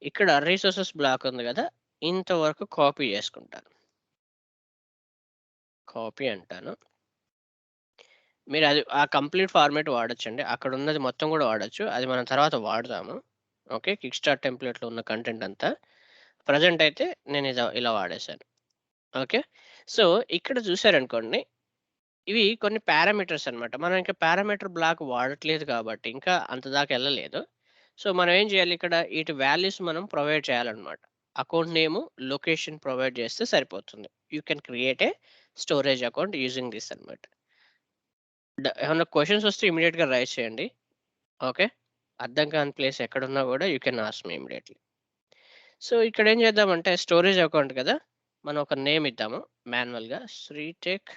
ఇక్కడ రిసోర్సెస్ బ్లాక్ ఉంది గదా! ఇంతవరకు కాపీ చేసుకుంటాను. కాపీ అంటాను. మీరది ఆ కంప్లీట్ ఫార్మాట్ వాడొచ్చండి. అక్కడున్నది మొత్తం గూడా వాడొచ్చు. అది మనం తర్వాత వాడదాము. ఓకే. కిక్ స్టార్ట్ టెంప్లేట్‌లో ఉన్న కంటెంట్ అంతా. ప్రెజెంట్ అయితే నేనిది ఇలా వాడేశాను. ఓకే. సో, ఇక్కడ చూసారనుకోండి, ఇవి కొన్ని పారామీటర్స్ అన్నమాట. మనం ఇంకా పారామీటర్ బ్లాక్ వాడట్లేదు కాబట్టి, ఇంకా అంత దాకా ఎళ్ళలేదు. సో, మనం ఏం చేయాలి ఇక్కడ ఈటి వాల్యూస్ మనం ప్రొవైడ్ చేయాలన్నమాట. అకౌంట్ నేము, లొకేషన్ ప్రొవైడ్ చేస్తే సరిపోతుంది. You can create a storage account using this అన్నమాట. ఏమన్నా క్వెషన్స్ వస్తే ఇమ్మీడియేట్‌గా రైజ్ చేయండి. ఓకే. అర్థం కాని ప్లేస్ ఎక్కడున్నా గూడా you can ask me immediately. So, ఇక్కడేం చేద్దామంటే స్టోరేజ్ అకౌంట్ కదా! మనం ఒక నేమ్ ఇద్దాము మాన్యువల్‌గా Sritech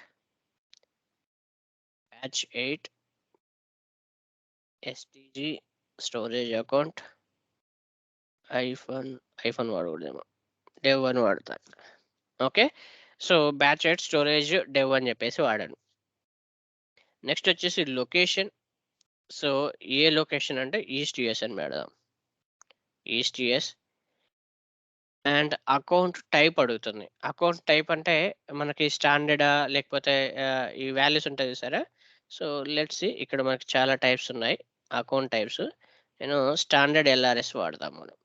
batch 8 STG storage account iPhone, iPhone వాడకూడదేమో. డెవ్ అని వాడతా. Okay. So, batch 8 storage dev అని చెప్పేసి వాడాను. నెక్స్ట్ వచ్చేసి లొకేషన్. సో, ఏ లొకేషన్ అంటే ఈస్ట్ యూఎస్ అని పెడదాం. East US and account type అడుగుతుంది. అకౌంట్ టైప్ అంటే మనకి స్టాండర్డా? లేకపోతే ఈ వాల్యూస్ ఉంటాయి చూసారా? సో, లెట్స్ సీ ఇక్కడ మనకి చాలా టైప్స్ ఉన్నాయి. Account types. నేను స్టాండర్డ్ ఎల్ఆర్ఎస్ వాడదాం మనం.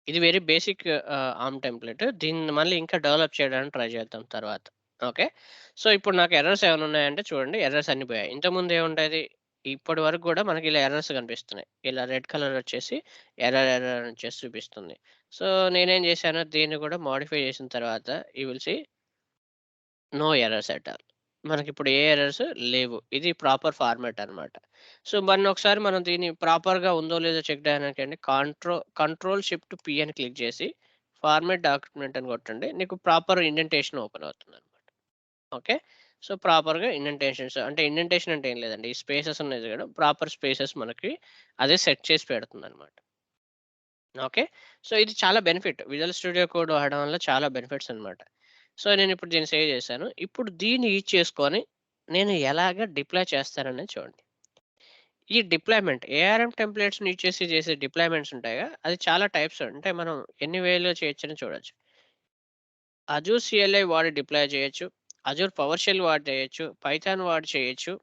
ఇది వెరీ బేసిక్ ఆర్మ్ టెంప్లేట్. దీన్ని మళ్ళీ ఇంకా డెవలప్ చేయడానికి ట్రై చేద్దాం తర్వాత. ఓకే. సో, ఇప్పుడు నాకు ఎర్రర్స్ ఏమైనా ఉన్నాయంటే చూడండి ఎర్రర్స్ అన్నీ పోయాయి. ఇంతకుముందు ఏముండేది? ఇప్పటి వరకు గూడా మనకి ఇలా ఎర్రర్స్ కనిపిస్తున్నాయి. ఇలా రెడ్ కలర్ వచ్చేసి ఎర్రర్ అని వచ్చేసి చూపిస్తుంది. సో, నేనేం చేశాను దీన్ని కూడా మోడిఫై చేసిన తర్వాత you will see no errors at all. మనకిప్పుడు ఏ ఎర్రర్స్ లేవు. ఇది ప్రాపర్ ఫార్మాట్ అన్నమాట. సో, ఒకసారి మనం దీన్ని ప్రాపర్‌గా ఉందో లేదో చెక్ చేయడానికండి కంట్రోల్ షిఫ్ట్ పి అని క్లిక్ చేసి ఫార్మాట్ డాక్యుమెంట్ అని కొట్టండి. నీకు ప్రాపర్ ఇండెంటేషన్ ఓపెన్ అవుతుందన్నమాట. ఓకే. సో, ప్రాపర్‌గా ఇండెంటేషన్స్ అంటే ఇండెంటేషన్ అంటే ఏం లేదండి. ఈ స్పేసెస్ ఉన్నాయి చూడండి. ప్రాపర్ స్పేసెస్ మనకి అదే సెట్ చేసి పెడుతుందన్నమాట. ఓకే. సో, ఇది చాలా బెనిఫిట్. విజువల్ స్టూడియో కోడ్ వాడడం వల్ల చాలా బెనిఫిట్స్ అన్నమాట. సో, నేనిప్పుడు దీన్ని సేవ్ చేశాను. ఇప్పుడు దీన్ని యూజ్ చేసుకొని నేను ఎలాగా డిప్లాయ్ చేస్తాననేది చూడండి. ఈ డిప్లాయ్‌మెంట్ ఏఆర్ఎం టెంప్లేట్స్‌ని యూజ్ చేసి చేసే డిప్లాయ్‌మెంట్స్ ఉంటాయిగా, అది చాలా టైప్స్ అంటే మనం ఎన్ని వేలో చేయొచ్చని చూడొచ్చు. అజూర్ సీఎల్ఐ వాడి డిప్లాయ్ చేయొచ్చు. అజూర్ పవర్ షెల్ వాడి చేయొచ్చు. పైథాన్ వాడి చేయొచ్చు.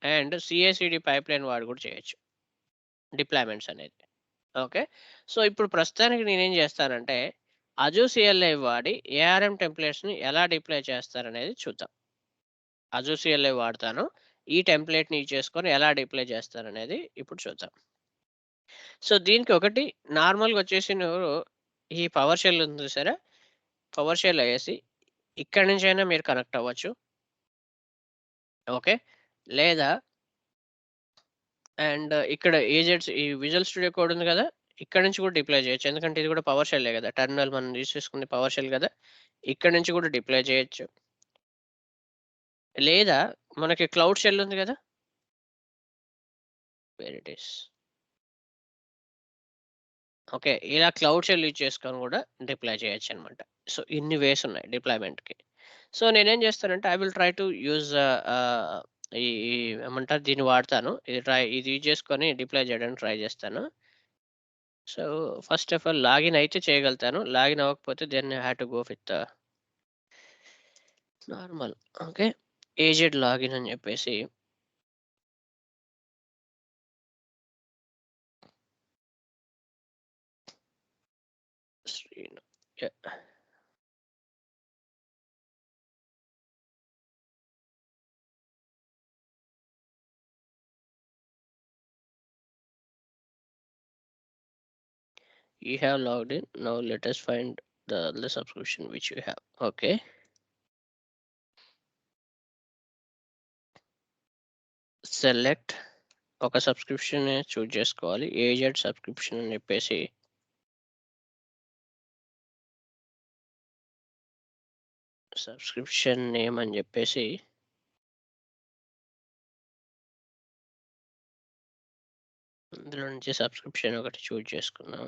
అండ్ సీఐసీడీ పైప్‌లైన్ వాడి కూడా చేయొచ్చు. డిప్లాయ్‌మెంట్స్ అనేది. ఓకే. సో, ఇప్పుడు ప్రస్తుతానికి నేనేం చేస్తానంటే, అజూర్ సీఎల్ఐ వాడి ఏఆర్ఎం టెంప్లేట్స్‌ని ఎలా డిప్లాయ్ చేస్తారనేది చూద్దాం. అజూర్ సీఎల్ఐ వాడతాను. ఈ టెంప్లేట్‌ని యూజ్ చేసుకొని ఎలా డిప్లాయ్ చేస్తారనేది ఇప్పుడు చూద్దాం. సో, దీనికి ఒకటి నార్మల్‌గా వచ్చేసి నువ్వు ఈ పవర్ షెల్ ఉంది చూసారా? పవర్ షెల్ ఏసి ఇక్కడి నుంచైనా మీరు కనెక్ట్ అవ్వచ్చు. ఓకే. లేదా అండ్ ఇక్కడ ఏజెట్స్ ఈ విజువల్ స్టూడియో కోడ్ ఉంది గదా! ఇక్కడి నుంచి కూడా డిప్లాయ్ చేయొచ్చు. ఎందుకంటే ఇది కూడా పవర్ షెల్లే గదా! టెర్మినల్ మనం యూజ్ చేసుకుంది పవర్ షెల్ గదా! ఇక్కడి నుంచి కూడా డిప్లాయ్ చేయొచ్చు. లేదా మనకి క్లౌడ్ షెల్ ఉంది గదా! Where it is. ఓకే. ఇలా క్లౌడ్ షెల్ యూజ్ చేసుకొని కూడా డిప్లాయ్ చేయొచ్చనమాట. సో, ఇన్ని వేస్ ఉన్నాయి డిప్లాయ్‌మెంట్‌కి. సో, నేనేం చేస్తానంటే I will try to use ఈ ఈ ఏమంటారు దీన్ని వాడతాను. ఇది యూజ్ చేసుకొని డిప్లాయ్ చేయడానికి ట్రై చేస్తాను. So, first of all login అయితే చేయగలుగుతాను. లాగిన్ అవ్వకపోతే then I have to go with normal. Okay. AZ login అని చెప్పేసి Srinu. Yeah! You have logged in. Now let us find the subscription which you have. Okay. Select ఒక subscription choose చేసుకోవాలి. AZ subscription అని చెప్పేసి subscription name అని చెప్పేసి అందులో నుంచి సబ్స్క్రిప్షన్ ఒకటి చూజ్ చేసుకున్నాం.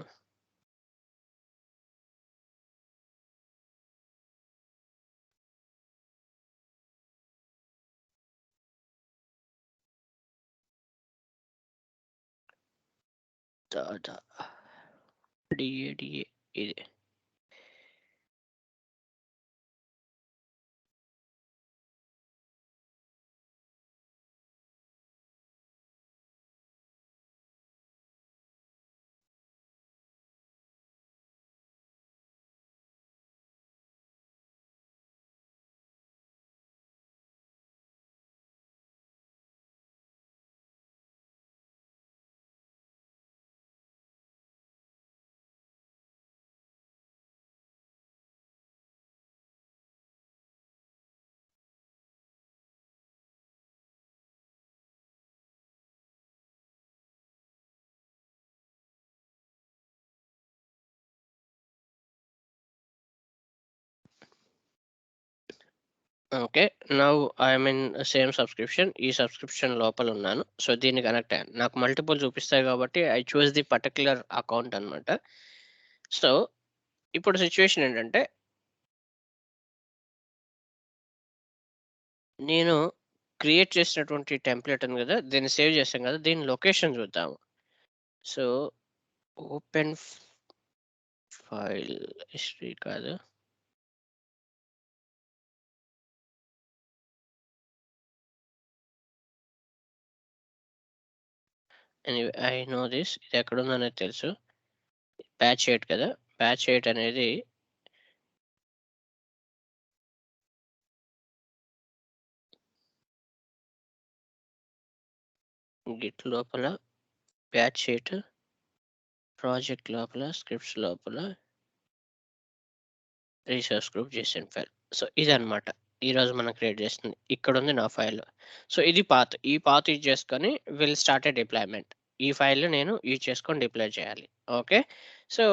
టాటా డిఏడిఏ ఇది. Okay. Now I'm in same subscription. ఈ సబ్స్క్రిప్షన్ లోపల ఉన్నాను. సో, దీన్ని కనెక్ట్ అయ్యాను. నాకు మల్టిపుల్ చూపిస్తాయి కాబట్టి I choose the particular account అన్నమాట. సో, ఇప్పుడు సిట్యుయేషన్ ఏంటంటే నేను క్రియేట్ చేసినటువంటి టెంప్లేట్ ఉంది గదా! దీన్ని సేవ్ చేశాం గదా! దీని లొకేషన్ చూద్దాము. సో, ఓపెన్ ఫైల్ హిస్టరీ కాదు. Anyway I know this. ఇది ఎక్కడుందనేది తెలుసు. ప్యాచ్ 8 కదా! ప్యాచ్ 8 అనేది గిట్ లోపల ప్యాచ్ 8 ప్రాజెక్ట్ లోపల స్క్రిప్ట్స్ లోపల resource group JSON file. So, ఇదన్నమాట. ఈరోజు మనం క్రియేట్ చేసింది. ఇక్కడుంది నా ఫైల్. సో, ఇది పాత్. ఈ పాత్ యూజ్ చేసుకొని విల్ స్టార్ట్ ఎ డిప్లాయ్‌మెంట్. ఈ ఫైల్ నేను యూజ్ చేసుకొని డిప్లాయ్ చేయాలి. Okay. So,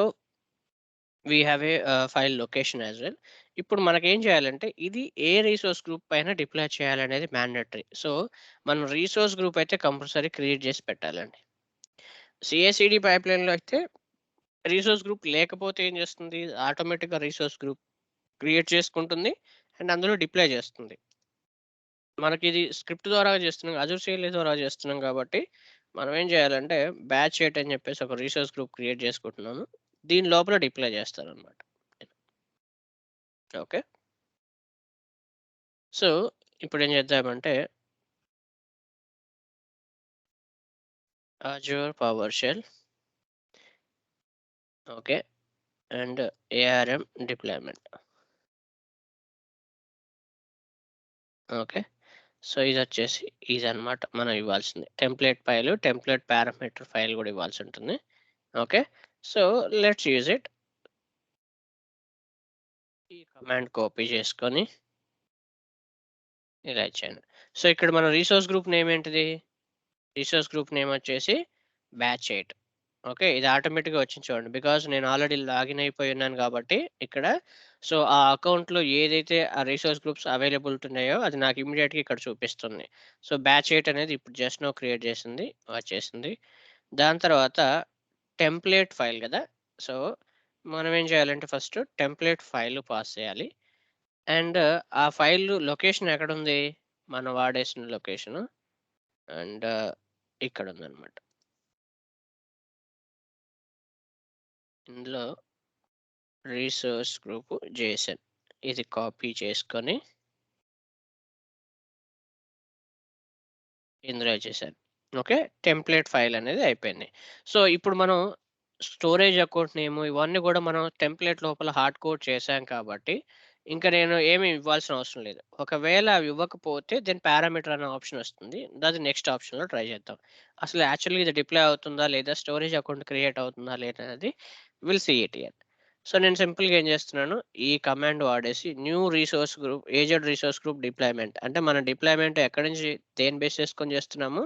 we have a file location as well. ఇప్పుడు మనకేం చేయాలంటే ఇది ఏ రిసోర్స్ గ్రూప్ పైన డిప్లాయ్ చేయాలనేది మ్యాండేటరీ. సో, మనం రిసోర్స్ గ్రూప్ అయితే కంపల్సరీ క్రియేట్ చేసి పెట్టాలండి. సీఐసీడీ పైప్‌లైన్‌లో అయితే రిసోర్స్ గ్రూప్ లేకపోతే ఏం చేస్తుంది? ఆటోమేటిక్‌గా రిసోర్స్ గ్రూప్ క్రియేట్ చేసుకుంటుంది అండ్ అందులో డిప్లాయ్ చేస్తుంది. మనకిది స్క్రిప్ట్ ద్వారా చేస్తున్నాం. అజూర్ సిఎల్ఏ ద్వారా చేస్తున్నాం కాబట్టి, మనం ఏం చేయాలంటే బ్యాచ్ 8 అని చెప్పేసి ఒక రిసోర్స్ గ్రూప్ క్రియేట్ చేసుకుంటున్నాను. దీని లోపల డిప్లాయ్ చేస్తాననమాట. ఓకే. సో, ఇప్పుడేం చేద్దామంటే Azure power shell okay. And ARM డిప్లాయ్‌మెంట్. ఓకే. సో, ఇదొచ్చేసి ఇదనమాట మనం ఇవ్వాల్సింది. Template file, template parameter file గూడా ఇవ్వాల్సుంటుంది. Okay. So, let's use it. ఈ కమాండ్ కాపీ చేసుకొని ఇలా ఇచ్చాను. సో, ఇక్కడ మన రిసోర్స్ గ్రూప్ నేమ్ ఏంటిది? రిసోర్స్ గ్రూప్ నేమ్ వచ్చేసి బ్యాచ్ 8. ఓకే. ఇది ఆటోమేటిక్‌గా వచ్చింది చూడండి. బికాజ్ నేను ఆల్రెడీ లాగిన్ అయిపోయి ఉన్నాను కాబట్టి ఇక్కడ సో, ఆ అకౌంట్‌లో ఏదైతే ఆ రిసోర్స్ గ్రూప్స్ అవైలబిలిటీ ఉన్నాయో అది నాకు ఇమ్మీడియేట్‌గా ఇక్కడ చూపిస్తుంది. సో, బ్యాచ్ 8 అనేది ఇప్పుడు జస్ట్ నౌ క్రియేట్ చేసింది. వచ్చేసింది. దాని తర్వాత టెంప్లేట్ ఫైల్ గదా! సో, మనం ఏం చేయాలంటే ఫస్ట్ టెంప్లేట్ ఫైల్ పాస్ చేయాలి. అండ్ ఆ ఫైల్ లొకేషన్ ఎక్కడుంది? మనం వాడేసిన లొకేషను. అండ్ ఇక్కడుందనమాట. ఇందులో రిసోర్స్ గ్రూప్ జేసన్ ఇది కాపీ చేసుకొని ఇందులో చేశాను. ఓకే. టెంప్లేట్ ఫైల్ అనేది అయిపోయింది. సో, ఇప్పుడు మనం స్టోరేజ్ అకౌంట్ నేము ఇవన్నీ గూడా మనం టెంప్లేట్ లోపల హార్డ్ కోడ్ చేశాం కాబట్టి, ఇంక నేను ఏమి ఇవ్వాల్సిన అవసరం లేదు. ఒకవేళ అవి ఇవ్వకపోతే దెన్ పారామీటర్ అనే ఆప్షన్ వస్తుంది. అది నెక్స్ట్ ఆప్షన్‌లో ట్రై చేద్దాం. అసలు యాక్చువల్‌గా ఇది డిప్లాయ్ అవుతుందా? లేదా? స్టోరేజ్ అకౌంట్ క్రియేట్ అవుతుందా? లేదా? అనేది will see it here. So, నేను సింపుల్‌గా ఏం చేస్తున్నాను, ఈ కమాండ్ వాడేసి new resource group AZ resource group deployment అంటే మన డిప్లాయ్‌మెంట్ ఎక్కడి నుంచి దేన్ని బేస్ చేసుకొని చేస్తున్నాము?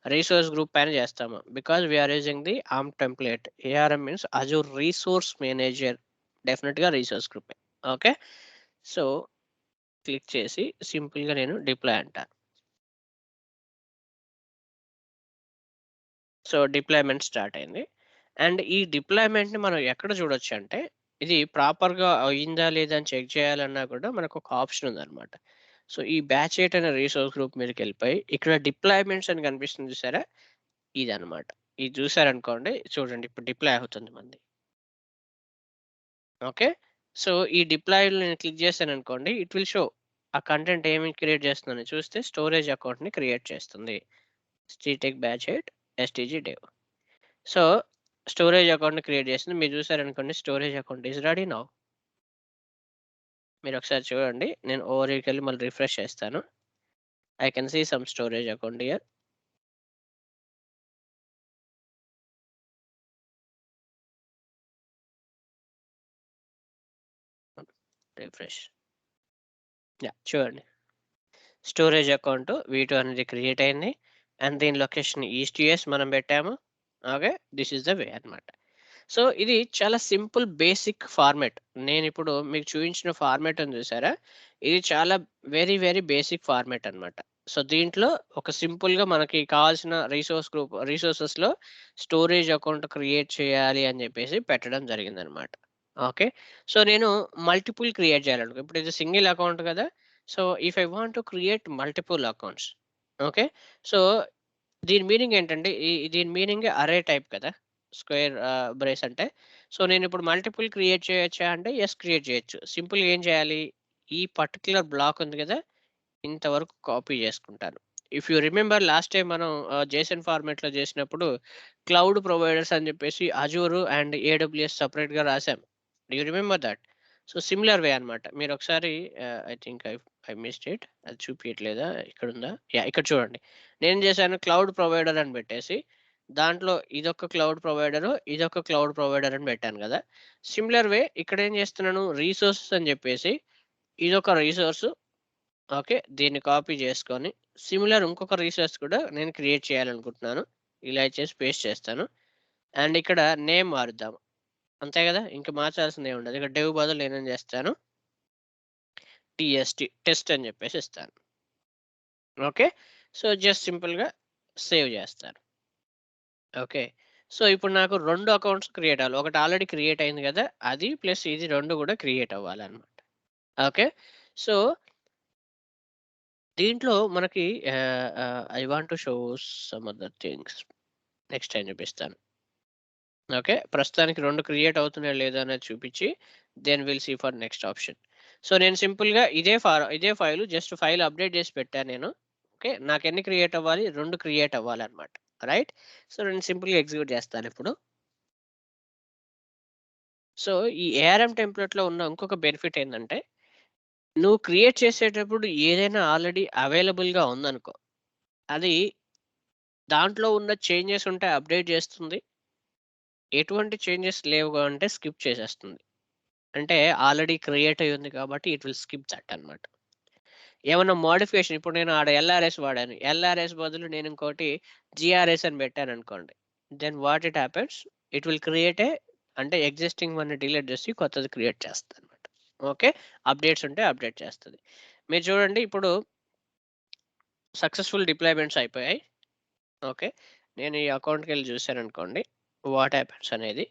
రిసోర్స్ గ్రూప్ పైన చేస్తాము. Because we are using the ARM template. ARM means Azure resource manager. డెఫినిట్‌గా రిసోర్స్ గ్రూపే. ఓకే. సో, క్లిక్ చేసి సింపుల్‌గా నేను డిప్లాయ్ అంటాను. సో, డిప్లాయ్‌మెంట్ స్టార్ట్ అయింది. అండ్ ఈ డిప్లాయ్‌మెంట్‌ని మనం ఎక్కడ చూడొచ్చంటే, ఇది ప్రాపర్‌గా అయిందా లేదా అని చెక్ చేయాలన్నా కూడా మనకొక ఆప్షన్ ఉందన్నమాట. సో, ఈ బ్యాచ్ 8 అనే రిసోర్స్ గ్రూప్ మీదకెళ్ళిపోయి ఇక్కడ డిప్లాయ్‌మెంట్స్ అని కనిపిస్తుంది చూసారా? ఇదన్నమాట. ఇది చూసారనుకోండి చూడండి ఇప్పుడు డిప్లాయ్ అవుతుంది మనది. ఓకే. సో, ఈ డిప్లాయ్‌లో నేను క్లిక్ చేశాననుకోండి ఇట్ విల్ షో ఆ కంటెంట్ ఏమి క్రియేట్ చేస్తుందని చూస్తే స్టోరేజ్ అకౌంట్‌ని క్రియేట్ చేస్తుంది. Sritech batch 8 STG dev. So, storage అకౌంట్‌ని క్రియేట్ చేసింది. మీరు చూసారనుకోండి storage account is ready now. మీరొకసారి చూడండి. నేను ఓవర్‌వ్యూకెళ్ళి మళ్ళీ రిఫ్రెష్ చేస్తాను. I can see some storage account here. Refresh. Yeah! చూడండి. స్టోరేజ్ అకౌంట్ V2 అనేది క్రియేట్ అయింది. అండ్ దీని లొకేషన్ ఈస్ట్ యూఎస్ మనం పెట్టాము. ఓకే. థిస్ ఈస్ ద వే అన్నమాట. సో, ఇది చాలా సింపుల్ బేసిక్ ఫార్మాట్. నేనిప్పుడు మీకు చూయించిన ఫార్మాట్ ఉంది చూసారా? ఇది చాలా వెరీ, వెరీ బేసిక్ ఫార్మాట్ అన్నమాట. సో, దీంట్లో ఒక సింపుల్‌గా మనకి కావాల్సిన రిసోర్సెస్‌లో స్టోరేజ్ అకౌంట్ క్రియేట్ చేయాలి అని చెప్పేసి పెట్టడం జరిగిందన్నమాట. ఓకే. సో, నేను మల్టిపుల్ క్రియేట్ చేయాలనుకో ఇప్పుడు ఇది సింగిల్ అకౌంట్ కదా! So, if I want to create multiple accounts okay. So, దీని మీనింగ్ ఏంటంటే దీని మీనింగ్ అరే టైప్ కదా! స్క్వేర్ బ్రేస్ అంటే. సో, నేనిప్పుడు మల్టిపుల్ క్రియేట్ చేయొచ్చా అంటే యెస్ క్రియేట్ చేయొచ్చు. సింపుల్‌గా ఏం చేయాలి? ఈ పర్టిక్యులర్ బ్లాక్ ఉంది కదా! ఇంతవరకు కాపీ చేసుకుంటాను. If you remember last time మనం జేసన్ ఫార్మాట్‌లో చేసినప్పుడు క్లౌడ్ ప్రొవైడర్స్ అని చెప్పేసి అజూర్ అండ్ ఏడబ్ల్యూఎస్ సెపరేట్‌గా రాసాం. Do you remember that? So, similar way అన్నమాట. మీరొకసారి I think I missed it. అది చూపియట్లేదా? ఇక్కడుందా? యాహ్! ఇక్కడ చూడండి. నేనేం చేశాను క్లౌడ్ ప్రొవైడర్ అని పెట్టేసి దాంట్లో ఇదొక క్లౌడ్ ప్రొవైడరు, ఇదొక క్లౌడ్ ప్రొవైడర్ అని పెట్టాను గదా! సిమిలర్ వే ఇక్కడేం చేస్తున్నాను రిసోర్సెస్ అని చెప్పేసి ఇదొక రిసోర్స్ ఓకే. దీన్ని కాపీ చేసుకొని సిమిలర్ ఇంకొక రిసోర్స్ కూడా నేను క్రియేట్ చేయాలనుకుంటున్నాను. ఇలా ఇచ్చేసి పేస్ట్ చేస్తాను. అండ్ ఇక్కడ నేమ్ మారుద్దాం. అంతే గదా! ఇంక మార్చాల్సిందేముండదు. ఇక్కడ డెవ్ బదులు నేనేం చేస్తాను టీఎస్టీ టెస్ట్ అని చెప్పేసి ఇస్తాను. ఓకే. సో, జస్ట్ సింపుల్‌గా సేవ్ చేస్తాను. ఓకే. సో, ఇప్పుడు నాకు 2 అకౌంట్స్ క్రియేట్ అవ్వాలి. ఒకటి ఆల్రెడీ క్రియేట్ అయింది గదా! అది ప్లస్ ఇది 2 గూడా క్రియేట్ అవ్వాలన్నమాట. ఓకే. సో, దీంట్లో మనకి I want to show some other things. Next time చూపిస్తాను. ఓకే. ప్రస్తుతానికి 2 క్రియేట్ అవుతున్నాయా లేదా అనేది చూపించి then will see for next option. So, నేను సింపుల్‌గా ఇదే ఫైలు జస్ట్ ఫైల్ అప్‌డేట్ చేసి పెట్టాను నేను. ఓకే. నాకెన్ని క్రియేట్ అవ్వాలి? 2 క్రియేట్ అవ్వాలన్నమాట. రైట్? సో, నేను సింపుల్‌గా ఎగ్జిక్యూట్ చేస్తానిప్పుడు. సో, ఈ ఏఆర్ఎం టెంప్లేట్‌లో ఉన్న ఇంకొక బెనిఫిట్ ఏందంటే, నువ్వు క్రియేట్ చేసేటప్పుడు ఏదైనా ఆల్రెడీ అవైలబుల్‌గా ఉందనుకో, అది దాంట్లో ఉన్న చేంజెస్ ఉంటే అప్‌డేట్ చేస్తుంది. ఎటువంటి చేంజెస్ లేవు అంటే స్కిప్ చేసేస్తుంది. అంటే ఆల్రెడీ క్రియేట్ అయ్యి ఉంది కాబట్టి ఇట్ విల్ స్కిప్ దట్ అన్నమాట. ఏమన్నా మోడిఫికేషన్ ఇప్పుడు నేను ఆడ ఎల్ఆర్ఎస్ వాడాను. ఎల్ఆర్ఎస్ బదులు నేను ఇంకోటి జీఆర్ఎస్ అని పెట్టాననుకోండి. Then what it happens, it will create అంటే ఎగ్జిస్టింగ్ వన్‌ని డిలీట్ చేసి కొత్తది క్రియేట్ చేస్తదన్నమాట. ఓకే. అప్డేట్స్ ఉంటే అప్డేట్ చేస్తది. మీరు చూడండి ఇప్పుడు సక్సెస్‌ఫుల్ డిప్లాయ్‌మెంట్స్ అయిపోయాయి. ఓకే. నేను ఈ అకౌంట్‌కెళ్ళి చూసాననుకోండి. వాట్ హ్యాపెన్స్ అనేది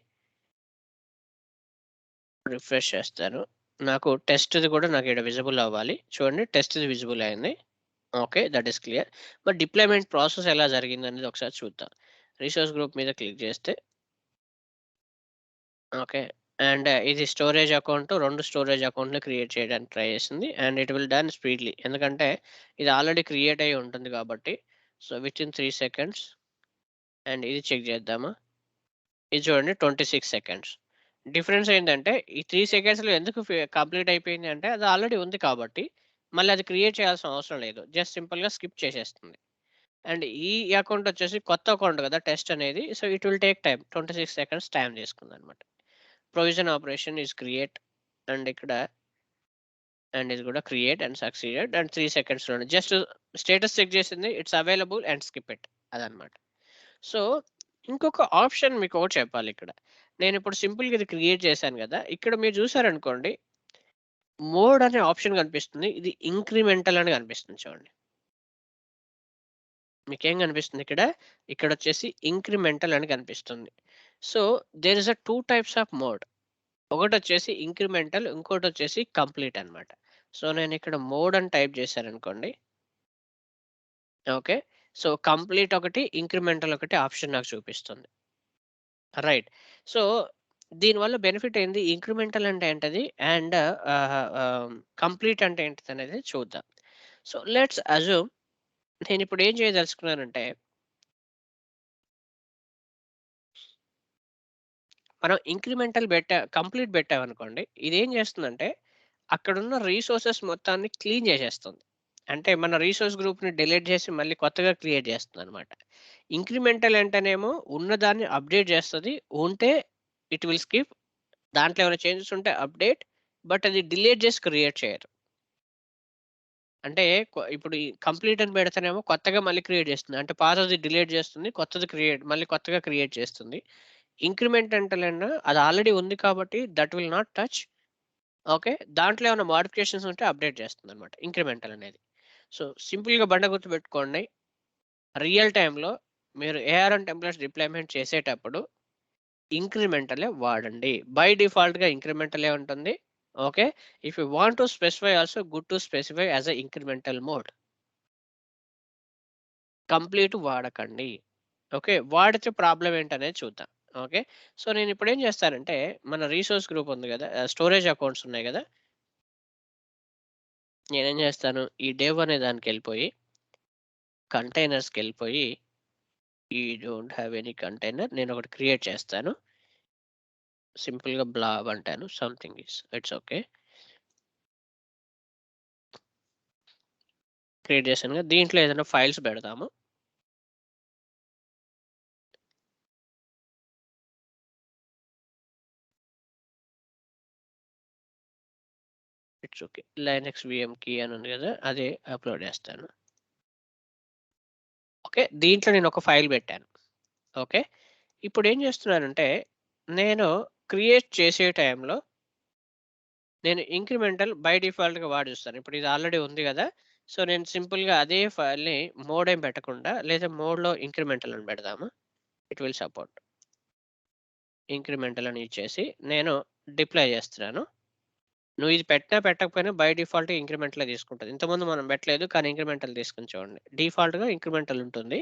రిఫ్రెష్ చేస్తాను. నాకు టెస్ట్‌ది కూడా నాకు ఈడ విజిబుల్ అవ్వాలి. చూడండి టెస్ట్‌ది విజిబుల్ అయింది. Okay. That is clear. But deployment process ఎలా జరిగిందనేది ఒకసారి చూద్దాం. రిసోర్స్ గ్రూప్ మీద క్లిక్ చేస్తే ఓకే. అండ్ ఇది స్టోరేజ్ అకౌంట్ 2 స్టోరేజ్ అకౌంట్‌లు క్రియేట్ చేయడానికి ట్రై చేసింది. And it will done speedily. ఎందుకంటే ఇది ఆల్రెడీ క్రియేట్ అయ్యి ఉంటుంది కాబట్టి. సో, వితిన్ 3 సెకండ్స్ అండ్ ఇది చెక్ చేద్దామా? ఇది చూడండి 26 సెకండ్స్. డిఫరెన్స్ ఏంటంటే ఈ 3 సెకండ్స్‌లో ఎందుకు కంప్లీట్ అయిపోయింది అంటే అది ఆల్రెడీ ఉంది కాబట్టి మళ్ళీ అది క్రియేట్ చేయాల్సిన అవసరం లేదు. జస్ట్ సింపుల్‌గా స్కిప్ చేసేస్తుంది. అండ్ ఈ అకౌంట్ వచ్చేసి కొత్త అకౌంట్ కదా టెస్ట్ అనేది. So, it will take time. 26 seconds time తీసుకుందనమాట. Provision operation is create and ఇక్కడ అండ్ ఇది కూడా క్రియేట్ అండ్ సక్సీడెడ్ అండ్ 3 సెకండ్స్‌లోనే జస్ట్ స్టేటస్ చెక్ చేసింది. It's available and skip it అదనమాట. సో, ఇంకొక ఆప్షన్ మీకొకటి చెప్పాలిక్కడ. నేనిప్పుడు సింపుల్‌గా ఇది క్రియేట్ చేశాను గదా! ఇక్కడ మీరు చూసారనుకోండి, మోడ్ అనే ఆప్షన్ కనిపిస్తుంది. ఇది ఇంక్రిమెంటల్ అని కనిపిస్తుంది చూడండి. మీకేం కనిపిస్తుంది ఇక్కడ? ఇక్కడొచ్చేసి ఇంక్రిమెంటల్ అని కనిపిస్తుంది. So, there is 2 types of mode. ఒకటొచ్చేసి ఇంక్రిమెంటల్, ఇంకోటొచ్చేసి కంప్లీట్ అన్నమాట. సో, నేనిక్కడ మోడ్ అని టైప్ చేశాననుకోండి. ఓకే. సో, కంప్లీట్ ఒకటి, ఇంక్రిమెంటల్ ఒకటి ఆప్షన్ నాకు చూపిస్తుంది. రైట్. సో, దీనివల్ల బెనిఫిట్ ఏంది? ఇంక్రిమెంటల్ అంటే ఏంటది? అండ్ కంప్లీట్ అంటే ఏంటిదనేది చూద్దాం. సో, లెట్స్ అస్యూమ్ నేనిప్పుడు ఏం చేయదలుచుకున్నానంటే, మనం ఇంక్రిమెంటల్ కంప్లీట్ పెట్టామనుకోండి. ఇదేం చేస్తుందంటే, అక్కడున్న రిసోర్సెస్ మొత్తాన్ని క్లీన్ చేసేస్తుంది. అంటే మన రిసోర్స్ గ్రూప్‌ని డిలీట్ చేసి మళ్ళీ కొత్తగా క్రియేట్ చేస్తుందనమాట. ఇంక్రిమెంటల్ అంటేనేమో ఉన్నదాన్ని అప్డేట్ చేస్తది. ఉంటే ఇట్ విల్ స్కిప్. దాంట్లో ఏమైనా చేంజెస్ ఉంటే అప్డేట్. బట్ అది డిలీట్ చేసి క్రియేట్ చేయదు. అంటే ఇప్పుడు ఈ కంప్లీట్ అని పెడితేనేమో కొత్తగా మళ్ళీ క్రియేట్ చేస్తుంది. అంటే పాతది డిలీట్ చేస్తుంది. కొత్తది మళ్ళీ కొత్తగా క్రియేట్ చేస్తుంది. ఇంక్రిమెంట్ అంటేనేమో అది ఆల్రెడీ ఉంది కాబట్టి that will not touch. Okay. దాంట్లో ఏమైనా మోడిఫికేషన్స్ ఉంటే అప్డేట్ చేస్తుందన్నమాట ఇంక్రిమెంటల్ అనేది. సో, సింపుల్‌గా బండ గుర్తుపెట్టుకోండి. రియల్ టైమ్‌లో మీరు ఏఆర్ఎం టెంప్లేట్స్ డిప్లాయ్‌మెంట్ చేసేటప్పుడు ఇంక్రిమెంటలే వాడండి. బై డిఫాల్ట్‌గా ఇంక్రిమెంటలే ఉంటుంది. Okay. If you want to specify also good to specify as a incremental mode. Complete వాడకండి. ఓకే. వాడితే ప్రాబ్లమ్ ఏంటనేది చూద్దాం. ఓకే. సో, నేనిప్పుడేం చేస్తానంటే, మన రిసోర్స్ గ్రూప్ ఉంది గదా! స్టోరేజ్ అకౌంట్స్ ఉన్నాయి గదా! నేనేం చేస్తాను, ఈ డెవ్ అనే దానికెళ్ళిపోయి, కంటైనర్స్‌కెళ్ళిపోయి, ఈ డోంట్ హావ్ ఎనీ కంటైనర్ నేనొకటి క్రియేట్ చేస్తాను. సింపుల్‌గా బ్లాబ్ అంటాను. Something is it's okay. Create చేశాను కదా! దీంట్లో ఏదైనా ఫైల్స్ పెడదాము. It's okay. Linux VM key అని ఉంది కదా! అదే అప్‌లోడ్ చేస్తాను. ఓకే. దీంట్లో నేనొక ఫైల్ పెట్టాను. ఓకే. ఇప్పుడేం చేస్తున్నానంటే, నేను క్రియేట్ చేసే టైంలో నేను ఇంక్రిమెంటల్ బై డిఫాల్ట్‌గా వాడేస్తాను. ఇప్పుడు ఇది ఆల్రెడీ ఉంది గదా! సో, నేను సింపుల్‌గా అదే ఫైల్‌ని మోడ్ ఏం పెట్టకుండా లేదా మోడ్‌లో ఇంక్రిమెంటల్ అని పెడదాము. It will support. ఇంక్రిమెంటల్ అని ఇచ్చేసి నేను డిప్లాయ్ చేస్తున్నాను. నువ్వు ఇది పెట్టినా పెట్టకపోయినా బై డిఫాల్ట్‌గా ఇంక్రిమెంటలే తీసుకుంటది. ఇంతకుముందు మనం పెట్టలేదు. కానీ ఇంక్రిమెంటల్ తీసుకుంది చూడండి. డిఫాల్ట్‌గా ఇంక్రిమెంటల్ ఉంటుంది.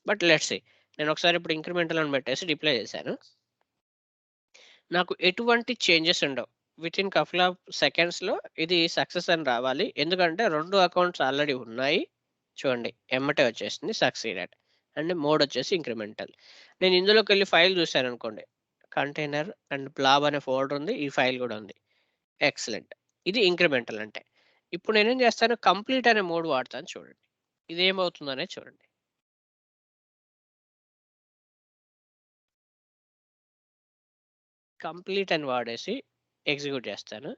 But let's see. నేను ఒకసారి ఇప్పుడు ఇంక్రిమెంటల్ అని పెట్టేసి డిప్లై చేశాను. నాకు ఎటువంటి చేంజెస్ ఉండవు. వితిన్ కపుల్ ఆఫ్ సెకండ్స్‌లో ఇది సక్సెస్ అని రావాలి. ఎందుకంటే 2 అకౌంట్స్ ఆల్రెడీ ఉన్నాయి. చూడండి ఎమ్మటే వచ్చేసింది సక్సీడెడ్. అండ్ మోడ్ వచ్చేసి ఇంక్రిమెంటల్. నేను ఇందులోకెళ్ళి ఫైల్ చూసాననుకోండి. కంటైనర్ అండ్ బ్లాబ్ అనే ఫోల్డర్ ఉంది. ఈ ఫైల్ కూడా ఉంది. ఎక్సలెంట్. ఇది ఇంక్రిమెంటల్ అంటే. ఇప్పుడు నేనేం చేస్తాను కంప్లీట్ అనే మోడ్ వాడతాను చూడండి. ఇదేమవుతుందనేది చూడండి. కంప్లీట్ అని వాడేసి ఎగ్జిక్యూట్ చేస్తాను.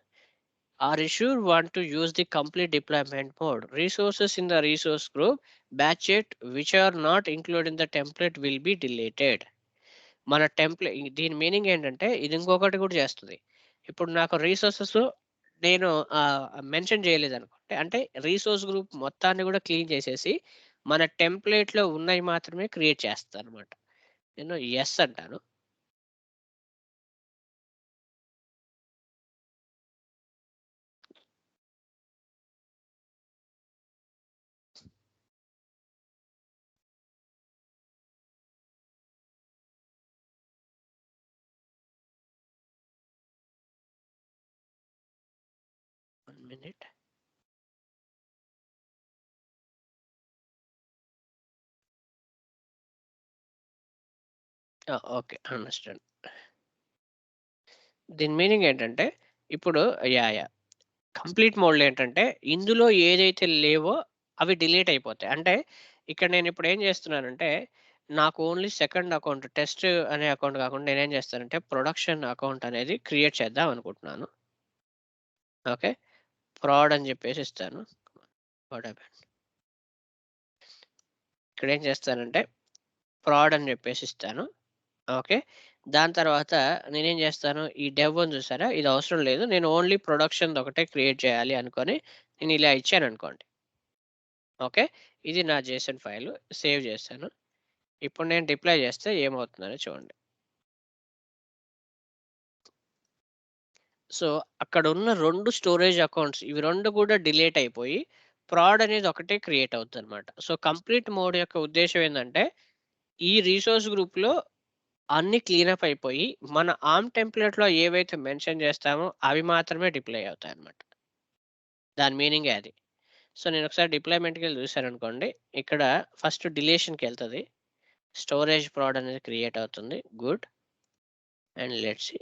Are you sure want to use the complete deployment mode? Resources in the resource group batch it which are not included in the template will be deleted. మన దీని meaning ఏంటంటే ఇది ఇంకొకటి కూడా చేస్తది. ఇప్పుడు నాకు రిసోర్సెస్ నేను మెన్షన్ చేయలేదనుకోండి. అంటే రిసోర్స్ గ్రూప్ మొత్తాన్ని కూడా క్లీన్ చేసేసి మన టెంప్లేట్‌లో ఉన్నయి మాత్రమే క్రియేట్ చేస్తదనమాట. నేను యెస్ అంటాను. 1 మినిట్. ఓకే. అండర్‌స్టాండ్. దీని మీనింగ్ ఏంటంటే ఇప్పుడు యాహ్! కంప్లీట్ మోడ్‌లో ఏంటంటే, ఇందులో ఏదైతే లేవో అవి డిలీట్ అయిపోతాయి. అంటే ఇక్కడ నేనిప్పుడు ఏం చేస్తున్నానంటే, నాకు ఓన్లీ సెకండ్ అకౌంట్ టెస్ట్ అనే అకౌంట్ కాకుండా నేనేం చేస్తానంటే, ప్రొడక్షన్ అకౌంట్ అనేది క్రియేట్ చేద్దాం అనుకుంటున్నాను. ఓకే. ప్రాడ్ అని చెప్పేసి ఇస్తాను. What happened? ఇక్కడేం చేస్తానంటే, ప్రాడ్ అని చెప్పేసి ఇస్తాను. ఓకే. దాని తర్వాత నేనేం చేస్తాను, ఈ డెవ్ ఉంది చూసారా? ఇది అవసరం లేదు. నేను ఓన్లీ ప్రొడక్షన్‌ది ఒకటే క్రియేట్ చేయాలి అనుకోని నేను ఇలా ఇచ్చాననుకోండి. ఓకే. ఇది నా జేసన్ ఫైలు. సేవ్ చేశాను. ఇప్పుడు నేను డిప్లాయ్ చేస్తే ఏమవుతుందో చూడండి. సో, అక్కడున్న 2 స్టోరేజ్ అకౌంట్స్ ఇవి 2 కూడా డిలీట్ అయిపోయి, ప్రాడ్ అనేది ఒకటే క్రియేట్ అవుద్దనమాట. సో, కంప్లీట్ మోడ్ యొక్క ఉద్దేశ్యం ఏందంటే, ఈ రిసోర్స్ గ్రూప్‌లో అన్నీ క్లీనప్ అయిపోయి, మన ఆర్మ్ టెంప్లేట్‌లో ఏవైతే మెన్షన్ చేస్తామో అవి మాత్రమే డిప్లాయ్ అవుతాయన్నమాట. దాని మీనింగే అది. సో, నేనొకసారి డిప్లాయ్‌మెంట్‌కెళ్ళి చూసాననుకోండి, ఇక్కడ ఫస్ట్ డిలీషన్‌కెళ్తది. స్టోరేజ్ ప్రాడ్ అనేది క్రియేట్ అవుతుంది. గుడ్. And let's see.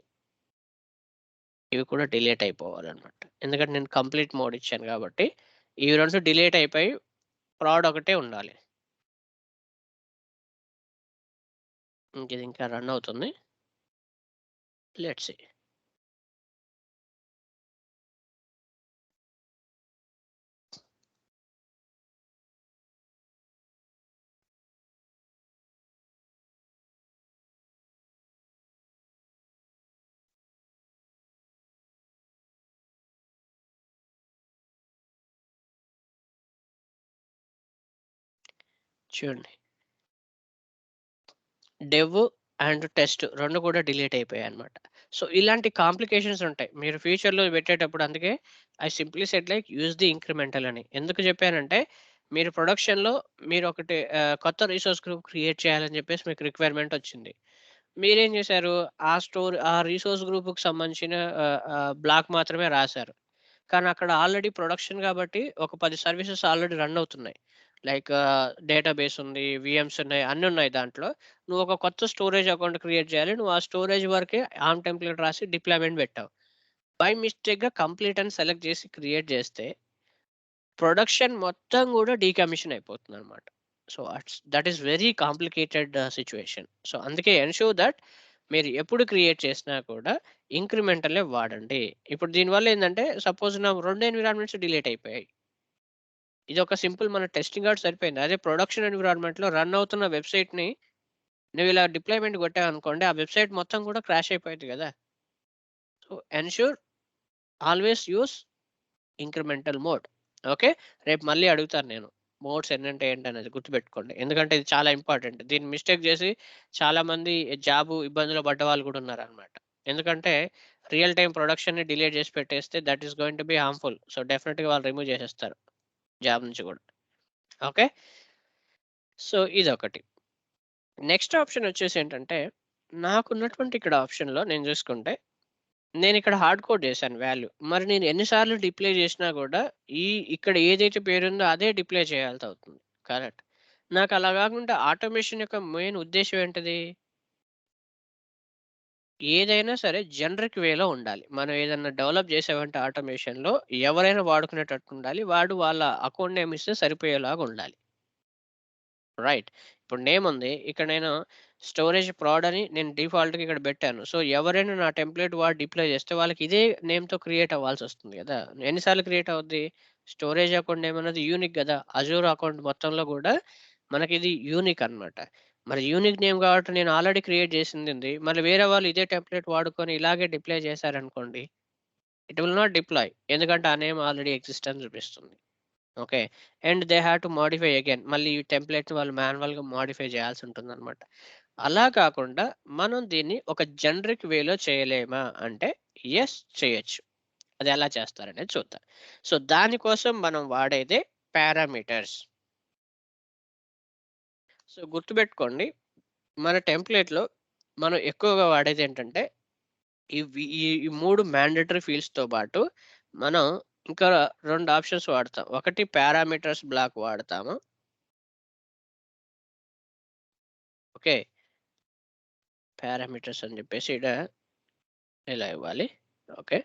ఇవి కూడా డిలీట్ అయిపోవాలన్నమాట. ఎందుకంటే నేను కంప్లీట్ మోడ్ ఇచ్చాను కాబట్టి, ఇవి 2 డిలీట్ అయిపోయి ప్రాడ్ ఒకటే ఉండాలి. ఇది ఇంకా రన్ అవుతుంది. Let's see. చూడండి. డెవ్ అండ్ టెస్ట్ 2 కూడా డిలీట్ అయిపోయాయన్నమాట. సో, ఇలాంటి కాంప్లికేషన్స్ ఉంటాయి. మీరు ఫ్యూచర్‌లో పెట్టేటప్పుడు అందుకే I simply said like use the incremental అని. ఎందుకు చెప్పానంటే, మీరు ప్రొడక్షన్‌లో మీరొకటి కొత్త రిసోర్స్ గ్రూప్ క్రియేట్ చేయాలని చెప్పేసి మీకు రిక్వైర్మెంట్ వచ్చింది. మీరేం చేశారు? ఆ రిసోర్స్ గ్రూప్‌కి సంబంధించిన బ్లాక్ మాత్రమే రాసారు. కానీ అక్కడ ఆల్రెడీ ప్రొడక్షన్ కాబట్టి ఒక 10 సర్వీసెస్ ఆల్రెడీ రన్ అవుతున్నాయి. లైక్ డేటాబేస్ ఉంది, వీఎమ్స్ ఉన్నాయి, అన్నీ ఉన్నాయి దాంట్లో. నువ్వు ఒక కొత్త స్టోరేజ్ అకౌంట్ క్రియేట్ చేయాలి. నువ్వు ఆ స్టోరేజ్ వరకే ఆర్మ్ టెంప్లేట్ రాసి డిప్లాయ్‌మెంట్ పెట్టావు. బై మిస్టేక్‌గా కంప్లీట్ అని సెలెక్ట్ చేసి క్రియేట్ చేస్తే ప్రొడక్షన్ మొత్తం గూడా డీకమిషన్ అయిపోతుందనమాట. So, that is very complicated situation. So, అందుకే ఎన్‌ష్యూర్ థట్ మీరు ఎప్పుడు క్రియేట్ చేసినా కూడా ఇంక్రిమెంటలే వాడండి. ఇప్పుడు దీనివల్ల ఏందంటే సపోజ్ నా 2 ఎన్విరాన్మెంట్స్ డిలీట్ అయిపోయాయి. ఇదొక సింపుల్ మన టెస్టింగ్ కాబట్టి సరిపోయింది. అదే ప్రొడక్షన్ ఎన్విరాన్మెంట్‌లో రన్ అవుతున్న వెబ్‌సైట్‌ని నువ్వు ఇలా డిప్లాయ్‌మెంట్ కొట్టావనుకోండి, ఆ వెబ్‌సైట్ మొత్తం కూడా క్రాష్ అయిపోద్ది గదా! So, ensure always use incremental mode. Okay. రేపు మళ్ళీ అడుగుతాను నేను. మోడ్స్ ఎన్నంటే ఏంటనేది గుర్తుపెట్టుకోండి. ఎందుకంటే ఇది చాలా ఇంపార్టెంట్. దీన్ని మిస్టేక్ చేసి చాలామంది జాబు ఇబ్బందిలో పడ్డ వాళ్ళు కూడా ఉన్నారనమాట. ఎందుకంటే రియల్ టైమ్ ప్రొడక్షన్‌ని డిలే చేసి పెట్టేస్తే that is going to be harmful. So, డెఫినిట్‌గా వాళ్ళు రిమూవ్ చేసేస్తారు జాబ్ నుంచి కూడా. ఓకే. సో, ఇదొకటి. నెక్స్ట్ ఆప్షన్ వచ్చేసి ఏంటంటే, నాకున్నటువంటి ఇక్కడ ఆప్షన్‌లో నేను చూసుకుంటే, నేనిక్కడ హార్డ్ కోడ్ చేశాను వాల్యూ. మరి నేను ఎన్ని సార్లు డిప్లే చేసినా కూడా, ఈ ఇక్కడ ఏదైతే పేరుందో అదే డిప్లే చేయాల్సవుతుంది. కరెక్ట్. నాకు అలా కాకుండా ఆటోమేషన్ యొక్క మెయిన్ ఉద్దేశ్యం ఏంటిది? ఏదైనా సరే జనరిక్ వేలో ఉండాలి. మనం ఏదన్నా డెవలప్ చేసామంటే ఆటోమేషన్‌లో ఎవరైనా వాడుకునేటట్టు ఉండాలి. వాడు వాళ్ళ అకౌంట్ నేమ్ ఇస్తే సరిపోయేలాగా ఉండాలి. రైట్. ఇప్పుడు నేమ్ ఉంది. ఇక్కడ నేను స్టోరేజ్ ప్రాడ్ అని నేను డిఫాల్ట్‌గా ఇక్కడ పెట్టాను. సో, ఎవరైనా నా టెంప్లేట్ వాడి డిప్లాయ్ చేస్తే వాళ్ళకి ఇదే నేమ్‌తో క్రియేట్ అవ్వాల్సొస్తుంది గదా! ఎన్ని సార్లు క్రియేట్ అవుద్ది? స్టోరేజ్ అకౌంట్ నేమ్ అనేది యూనిక్ గదా! అజూర్ అకౌంట్ మొత్తంలో గూడా మనకిది యూనిక్ అన్నమాట. మరి యూనిక్ నేమ్ కాబట్టి నేను ఆల్రెడీ క్రియేట్ చేసిందుంది. మళ్ళీ వేరే వాళ్ళు ఇదే టెంప్లేట్ వాడుకొని ఇలాగే డిప్లాయ్ చేశారనుకోండి, ఇట్ విల్ నాట్ డిప్లాయ్. ఎందుకంటే ఆ నేమ్ ఆల్రెడీ ఎగ్జిస్ట్ అని చూపిస్తుంది. Okay. And they have to modify again. మళ్ళీ ఈ టెంప్లేట్‌ని వాళ్ళు మాన్యువల్‌గా మోడిఫై చేయాల్సుంటుందనమాట. అలా కాకుండా మనం దీన్ని ఒక జనరిక్ వేలో చేయలేమా అంటే, యెస్ చేయొచ్చు. అది ఎలా చేస్తారనేది చూద్దాం. సో, దానికోసం మనం వాడేదే పారామీటర్స్. సో, గుర్తుపెట్టుకోండి మన టెంప్లేట్‌లో మనం ఎక్కువగా వాడేదేంటంటే, ఈ 3 మ్యాండేటరీ ఫీల్డ్స్‌తో పాటు మనం ఇంకా 2 ఆప్షన్స్ వాడతాం. ఒకటి పారామీటర్స్ బ్లాక్ వాడతాము. ఓకే. పారామీటర్స్ అని చెప్పేసి ఇలా ఇవ్వాలి. ఓకే.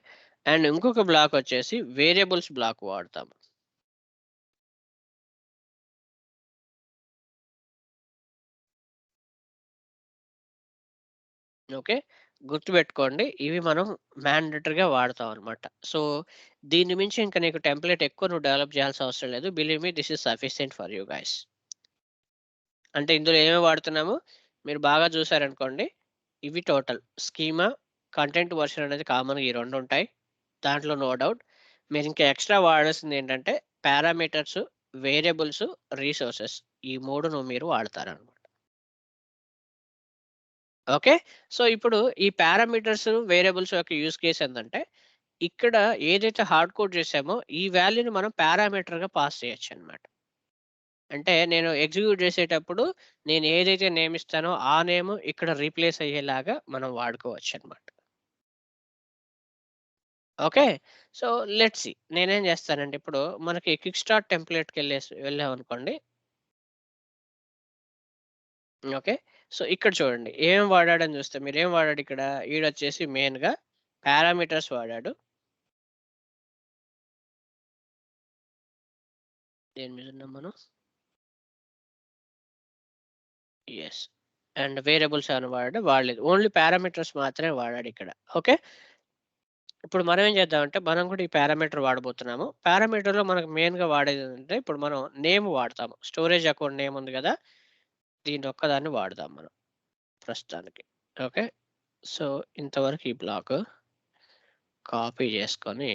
అండ్ ఇంకొక బ్లాక్ వచ్చేసి వేరియబుల్స్ బ్లాక్ వాడతాము. ఓకే. గుర్తుపెట్టుకోండి. ఇవి మనం మ్యాండేటరీగా వాడతాం అన్నమాట. సో, దీన్ని మించి ఇంక నీకు టెంప్లేట్ ఎక్కువ నువ్వు డెవలప్ చేయాల్సిన అవసరం లేదు. Believe me this is sufficient for you guys. అంటే ఇందులో ఏమేమి వాడుతున్నామో మీరు బాగా చూసారనుకోండి. ఇవి టోటల్. స్కీమా, కంటెంట్ వెర్షన్ అనేది కామన్‌గా ఈ 2 ఉంటాయి. దాంట్లో నో డౌట్. మీరింకా ఎక్స్‌ట్రా వాడాల్సిందేంటంటే పారామీటర్స్, వేరియబుల్స్, రిసోర్సెస్ ఈ 3ను మీరు వాడతారనమాట. ఓకే. సో, ఇప్పుడు ఈ పారామీటర్స్, వేరియబుల్స్ యొక్క యూజ్ కేస్ ఏందంటే, ఇక్కడ ఏదైతే హార్డ్ కోడ్ చేసామో ఈ వాల్యూని మనం పారామీటర్‌గా పాస్ చేయొచ్చనమాట. అంటే నేను ఎగ్జిక్యూట్ చేసేటప్పుడు నేను ఏదైతే నేమ్ ఇస్తానో ఆ నేమ్ ఇక్కడ రీప్లేస్ అయ్యేలాగా మనం వాడుకోవచ్చనమాట. ఓకే. So, let's see. నేనేం చేస్తానంటే ఇప్పుడు మనకి క్విక్ స్టార్ట్ వెళ్ళామనుకోండి. ఓకే. సో, ఇక్కడ చూడండి. ఏం వాడాడని చూస్తే మీరేం వాడాడిక్కడ? ఈడొచ్చేసి మెయిన్‌గా పారామీటర్స్ వాడాడు. దేని మీదున్నాం మనం? యెస్. అండ్ వేరియబుల్స్ ఏమైనా వాడాడా? వాడలేదు. ఓన్లీ పారామీటర్స్ మాత్రమే వాడాడిక్కడ. ఓకే. ఇప్పుడు మనం ఏం చేద్దామంటే మనం కూడా ఈ పారామీటర్ వాడబోతున్నాము. పారామీటర్‌లో మనకు మెయిన్‌గా వాడేదేంటంటే ఇప్పుడు మనం నేమ్ వాడతాము. స్టోరేజ్ అకౌంట్ నేమ్ ఉంది గదా! దీన్ని ఒక్కదాన్ని వాడదాం మనం ప్రస్తుతానికి. ఓకే. సో, ఇంతవరకు ఈ బ్లాకు కాపీ చేసుకొని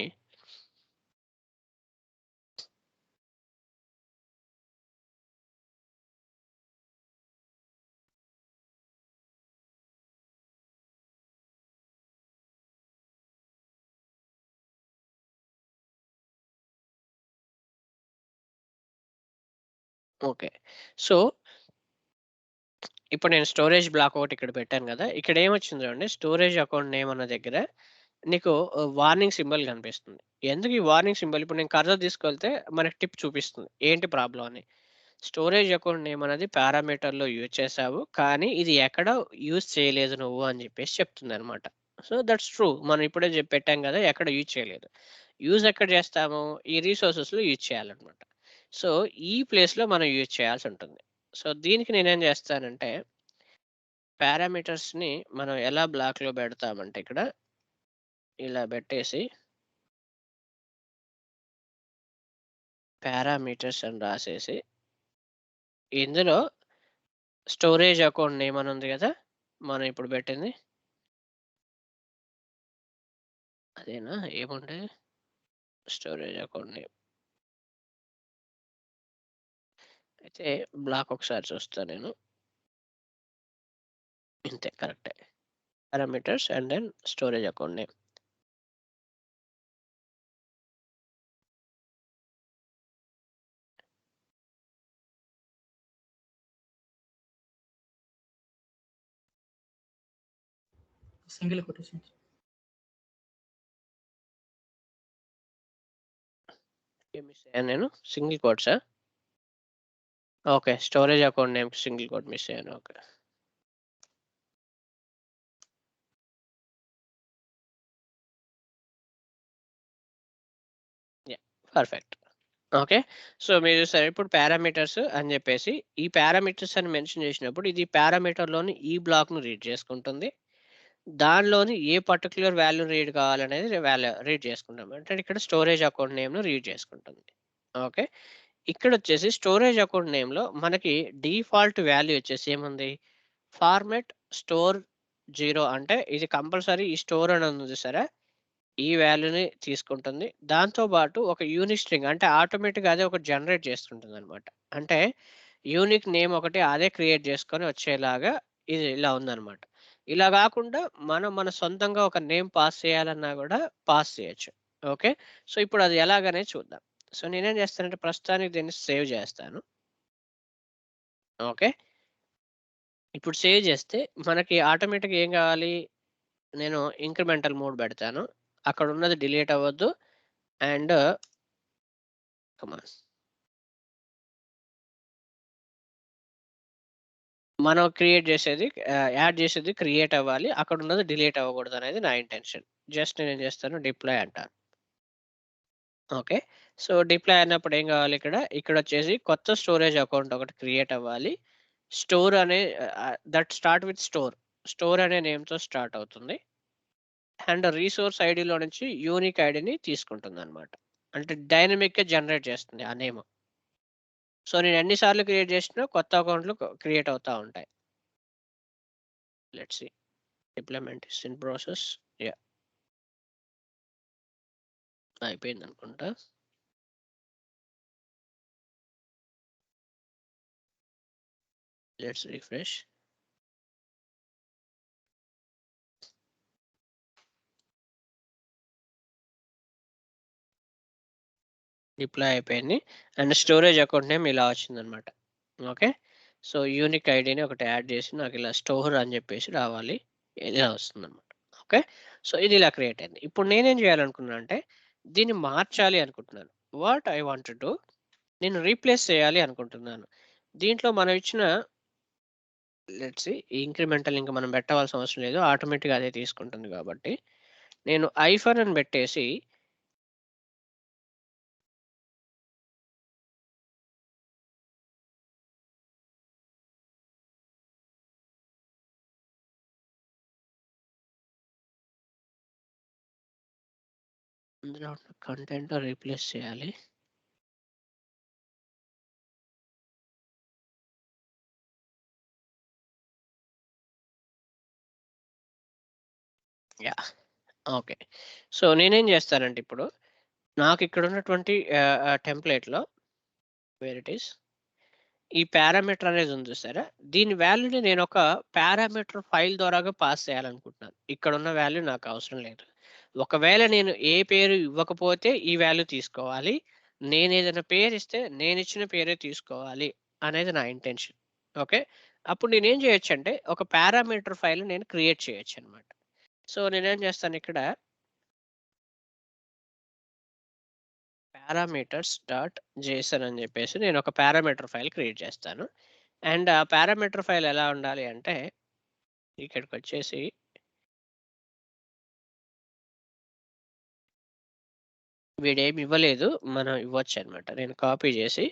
ఓకే. సో, ఇప్పుడు నేను స్టోరేజ్ బ్లాక్ ఒకటి ఇక్కడ పెట్టాను గదా! ఇక్కడ ఏమొచ్చింది చూడండి. స్టోరేజ్ అకౌంట్ నేమ్ అన్న దగ్గర నీకు వార్నింగ్ సింబల్ కనిపిస్తుంది. ఎందుకు ఈ వార్నింగ్ సింబల్ ఇప్పుడు నేను కర్సర్ తీసుకెళ్తే మనకి టిప్ చూపిస్తుంది. ఏంటి ప్రాబ్లమ్ అని. స్టోరేజ్ అకౌంట్ నేమ్ అనేది పారామీటర్‌లో యూజ్ చేశావు. కానీ ఇది ఎక్కడ యూజ్ చేయలేదు నువ్వు అని జెప్పేసి చెప్తుందనమాట. So, that's true. మనం ఇప్పుడే పెట్టాం గదా! ఎక్కడ యూజ్ చేయలేదు. యూజ్ ఎక్కడ చేస్తాము? ఈ రిసోర్సెస్‌లో యూజ్ చేయాలనమాట. సో, ఈ ప్లేస్‌లో మనం యూజ్ చేయాల్సుంటుంది. సో, దీనికి నేనేం చేస్తానంటే పారామీటర్స్‌ని మనం ఎలా బ్లాక్‌లో పెడతామంటే ఇక్కడ ఇలా పెట్టేసి పారామీటర్స్ అని రాసేసి ఇందులో స్టోరేజ్ అకౌంట్ నేమ్ అని ఉంది గదా! మనం ఇప్పుడు పెట్టింది. అదేనా? ఏముండే? Storage account name. అయితే బ్లాక్ ఒకసారి చూస్తా నేను. ఇంతే కరెక్టే. Parameters and then storage account name. Single quotation. Miss అయ్యాను నేను. సింగిల్ కోట్సా? Okay. Storage account name single quote miss అయ్యాను. Okay. Yeah! Perfect. Okay. So, మీరు చూసారు ఇప్పుడు పారామీటర్స్ అని చెప్పేసి, ఈ పారామీటర్స్ అని మెన్షన్ చేసినప్పుడు ఇది పారామీటర్‌లోని ఈ బ్లాక్‌ని రీడ్ చేసుకుంటుంది. దానిలోని ఏ పర్టిక్యులర్ వాల్యూ రీడ్ కావాలనేది రీడ్ చేసుకుంటాం. అంటే ఇక్కడ స్టోరేజ్ అకౌంట్ నేమ్‌ను రీడ్ చేసుకుంటుంది. ఓకే. ఇక్కడొచ్చేసి స్టోరేజ్ అకౌంట్ నేమ్‌లో మనకి డిఫాల్ట్ వాల్యూ వచ్చేసి ఏముంది? ఫార్మాట్ స్టోర్ 0 అంటే ఇది కంపల్సరీ ఈ స్టోర్ అని ఉంది చూసారా? ఈ వాల్యూని తీసుకుంటుంది. దాంతో పాటు ఒక యూనిక్ స్ట్రింగ్ అంటే ఆటోమేటిక్‌గా అదే ఒకటి జనరేట్ చేసుకుంటుందనమాట. అంటే యూనిక్ నేమ్ ఒకటి అదే క్రియేట్ చేసుకొని వచ్చేలాగా ఇది ఇలా ఉందనమాట. ఇలా గాకుండా మనం మన సొంతంగా ఒక నేమ్ పాస్ చేయాలన్నా గూడా పాస్ చేయొచ్చు. ఓకే. సో, ఇప్పుడు అది ఎలాగనేది చూద్దాం. సో, నేనేం చేస్తానంటే ప్రస్తుతానికి దీన్ని సేవ్ చేస్తాను. ఓకే. ఇప్పుడు సేవ్ చేస్తే మనకి ఆటోమేటిక్‌గా ఏం కావాలి? నేను ఇంక్రిమెంటల్ మోడ్ పెడతాను. అక్కడున్నది డిలీట్ అవ్వద్దు. అండ్ కమాన్. మనం క్రియేట్ చేసేది యాడ్ చేసేది క్రియేట్ అవ్వాలి. అక్కడున్నది డిలీట్ అవ్వకూడదనేది నా ఇంటెన్షన్. జస్ట్ నేనేం చేస్తాను డిప్లాయ్ అంటాను. ఓకే. సో, డిప్లాయ్ అన్నప్పుడు ఏం కావాలి ఇక్కడ? ఇక్కడొచ్చేసి కొత్త స్టోరేజ్ అకౌంట్ ఒకటి క్రియేట్ అవ్వాలి. స్టోర్ అనే that start with store. Store అనే నేమ్‌తో స్టార్ట్ అవుతుంది. అండ్ రిసోర్స్ ఐడీలో నుంచి యూనిక్ ఐడీని తీసుకుంటుందనమాట. అంటే డైనమిక్‌గా జనరేట్ చేస్తుంది ఆ నేమ్. సో, నేను ఎన్ని సార్లు క్రియేట్ చేసినా కొత్త అకౌంట్‌లు క్రియేట్ అవుతా ఉంటాయి. Let's see. Deployment is in process. Yeah! అయిపోయిందనుకుంటా. Let's refresh. డిప్లాయ్ అయిపోయింది. అండ్ స్టోరేజ్ అకౌంట్ నేమ్ ఇలా వచ్చిందనమాట. ఓకే. సో, యూనిక్ ఐడీని ఒకటి యాడ్ చేసి నాకిలా స్టోర్ అని చెప్పేసి రావాలి. ఇలా వస్తుందనమాట. ఓకే. సో, ఇది ఇలా క్రియేట్ అయింది. ఇప్పుడు నేనేం చేయాలనుకున్నాను అంటే దీన్ని మార్చాలి అనుకుంటున్నాను. What I want to do నేను రీప్లేస్ చేయాలి అనుకుంటున్నాను. దీంట్లో మనం ఇచ్చిన లెట్స్ సీ ఇంక్రిమెంటల్ ఇంక మనం పెట్టవలసిన అవసరం లేదు. ఆటోమేటిక్‌గా అదే తీసుకుంటుంది కాబట్టి, నేను ఐఫర్ అని పెట్టేసి ఇందులో ఉన్న కంటెంట్ రీప్లేస్ చేయాలి. యాహ్! ఓకే. సో, నేనేం చేస్తానంటే ఇప్పుడు నాకిక్కడ ఉన్నటువంటి టెంప్లేట్‌లో వేర్ ఇట్ ఈస్ ఈ పారామీటర్ అనేది ఉంది చూసారా? దీని వాల్యూని నేనొక పారామీటర్ ఫైల్ ద్వారాగా పాస్ చేయాలనుకుంటున్నాను. ఇక్కడున్న వాల్యూ నాకు అవసరం లేదు. ఒకవేళ నేను ఏ పేరు ఇవ్వకపోతే ఈ వాల్యూ తీసుకోవాలి. నేనేదైనా పేరిస్తే నేనిచ్చిన పేరే తీసుకోవాలి అనేది నా ఇంటెన్షన్. ఓకే. అప్పుడు నేనేం చేయొచ్చంటే ఒక పారామీటర్ ఫైల్ నేను క్రియేట్ చేయొచ్చనమాట. సో, నేనేం చేస్తానిక్కడ పారామీటర్స్ డాట్ జేసన్ అని చెప్పేసి నేను ఒక పారామీటర్ ఫైల్ క్రియేట్ చేస్తాను. అండ్ ఆ పారామీటర్ ఫైల్ ఎలా ఉండాలి అంటే ఇక్కడికొచ్చేసి వీడేమి ఇవ్వలేదు. మనం ఇవ్వొచ్చనమాట. నేను కాపీ చేసి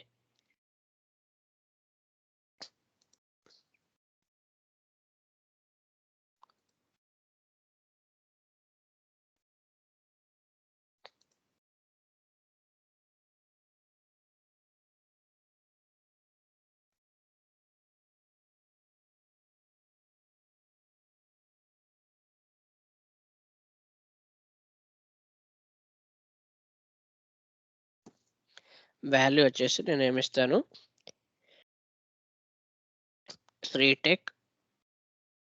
వాల్యూ వచ్చేసి నేనేమిస్తాను శ్రీటెక్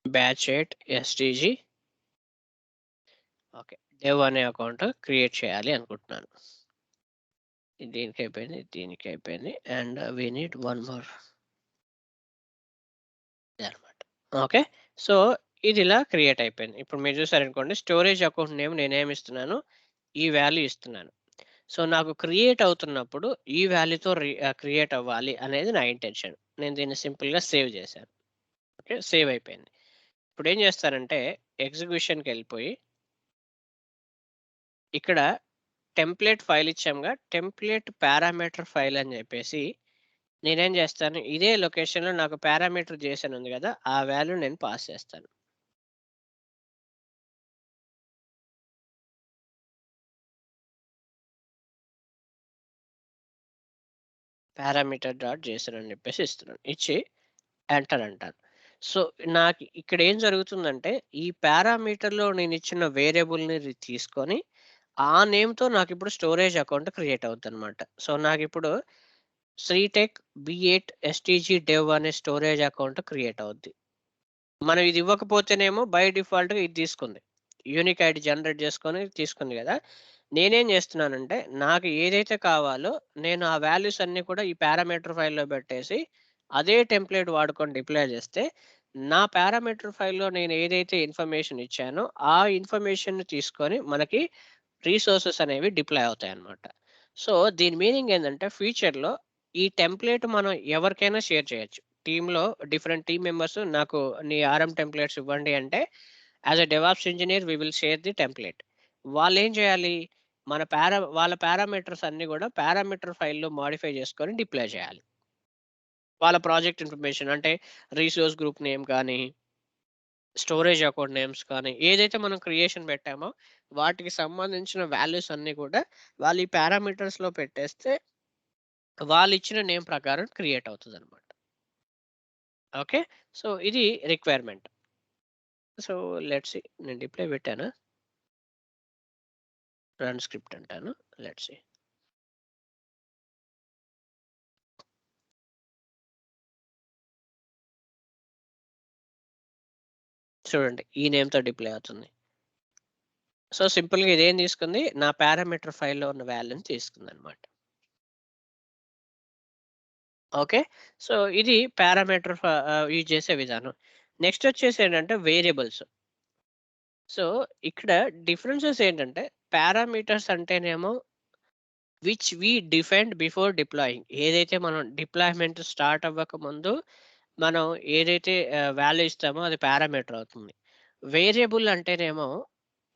బ్యాచ్ 8 ఎస్టీజీ ఓకే. డెవ్ అనే అకౌంట్ క్రియేట్ చేయాలి అనుకుంటున్నాను. దీనికైపోయింది. దీనికైపోయింది. And we need one more. ఇదనమాట. ఓకే. సో, ఇది ఇలా క్రియేట్ అయిపోయింది. ఇప్పుడు మీరు చూసారనుకోండి స్టోరేజ్ అకౌంట్ నేమ్ నేనేమిస్తున్నాను, ఈ వాల్యూ ఇస్తున్నాను. సో, నాకు క్రియేట్ అవుతున్నప్పుడు ఈ వాల్యూతో క్రియేట్ అవ్వాలి అనేది నా ఇంటెన్షన్. నేను దీన్ని సింపుల్‌గా సేవ్ చేశాను. ఓకే. సేవ్ అయిపోయింది. ఇప్పుడేం చేస్తానంటే ఎగ్జిక్యూషన్‌కెళ్ళిపోయి ఇక్కడ టెంప్లేట్ ఫైల్ ఇచ్చాంగా, టెంప్లేట్ పారామీటర్ ఫైల్ అని చెప్పేసి నేనేం చేస్తాను, ఇదే లొకేషన్‌లో నాకు పారామీటర్ జేసన్ ఉంది గదా! ఆ వాల్యూ నేను పాస్ చేస్తాను. పారామీటర్ డాట్ జేసన్ అని చెప్పేసి ఇస్తున్నాను. ఇచ్చి ఎంటర్ అంటాను. సో, నాకు ఇక్కడ ఏం జరుగుతుందంటే, ఈ పారామీటర్‌లో నేనిచ్చిన వేరియబుల్‌ని తీసుకొని, ఆ నేమ్‌తో నాకిప్పుడు స్టోరేజ్ అకౌంట్ క్రియేట్ అవుద్దనమాట. సో, నాకిప్పుడు శ్రీటెక్ బి8 ఎస్టీజీ డెవ్ అనే స్టోరేజ్ అకౌంట్ క్రియేట్ అవుద్ది. మనం ఇది ఇవ్వకపోతేనేమో బై డిఫాల్ట్‌గా ఇది తీసుకుంది. యూనిక్ ఐడీ జనరేట్ చేసుకొని తీసుకుంది గదా! నేనేం జేస్తున్నానంటే, నాకు ఏదైతే కావాలో నేను ఆ వాల్యూస్ అన్నీ కూడా ఈ పారామీటర్ ఫైల్‌లో పెట్టేసి, అదే టెంప్లేట్ వాడుకొని డిప్లాయ్ జేస్తే, నా పారామీటర్ ఫైల్‌లో నేను ఏదైతే ఇన్ఫర్మేషన్ ఇచ్చానో, ఆ ఇన్ఫర్మేషన్‌ని తీసుకొని మనకి రిసోర్సెస్ అనేవి డిప్లాయ్ అవుతాయన్నమాట. సో, దీని మీనింగ్ ఏందంటే ఫ్యూచర్‌లో ఈ టెంప్లేట్ మనం ఎవరికైనా షేర్ చేయొచ్చు. టీమ్‌లో డిఫరెంట్ టీమ్ మెంబర్స్ నాకు నీ ఆర్ఎం టెంప్లేట్స్ ఇవ్వండి అంటే, as a DevOps engineer we will share the template. వాళ్ళేం చేయాలి? వాళ్ళ పారామీటర్స్ అన్నీ గూడా పారామీటర్ ఫైల్‌లో మోడిఫై చేసుకొని డిప్లాయ్ చేయాలి. వాళ్ళ ప్రాజెక్ట్ ఇన్ఫర్మేషన్ అంటే రిసోర్స్ గ్రూప్ నేమ్ కానీ, స్టోరేజ్ అకౌంట్ నేమ్స్ కానీ, ఏదైతే మనం క్రియేషన్ పెట్టామో వాటికి సంబంధించిన వాల్యూస్ అన్నీ కూడా వాళ్ళు ఈ పారామీటర్స్‌లో పెట్టేస్తే వాళ్ళిచ్చిన నేమ్ ప్రకారం క్రియేట్ అవుతదనమాట. ఓకే. సో, ఇది రిక్వైర్మెంట్. సో, లెట్స్ సీ నేను డిప్లాయ్ పెట్టానా? రన్ స్క్రిప్ట్ అంటాను. Let's see. చూడండి ఈ నేమ్‌తో డిప్లాయ్ అవుతుంది. సో, సింపుల్‌గా ఇదేం తీసుకుంది? నా పారామీటర్ ఫైల్‌లో ఉన్న వాల్యూని తీసుకుందనమాట. ఓకే. సో, ఇది పారామీటర్ యూజ్ చేసే విధానం. నెక్స్ట్ వచ్చేసి ఏంటంటే వేరియబుల్స్. సో, ఇక్కడ డిఫరెన్సెస్ ఏంటంటే పారామీటర్స్ అంటేనేమో which we defined before deploying. ఏదైతే మనం డిప్లాయ్‌మెంట్ స్టార్ట్ అవ్వక ముందు మనం ఏదైతే వాల్యూ ఇస్తామో అది పారామీటర్ అవుతుంది. వేరియబుల్ అంటేనేమో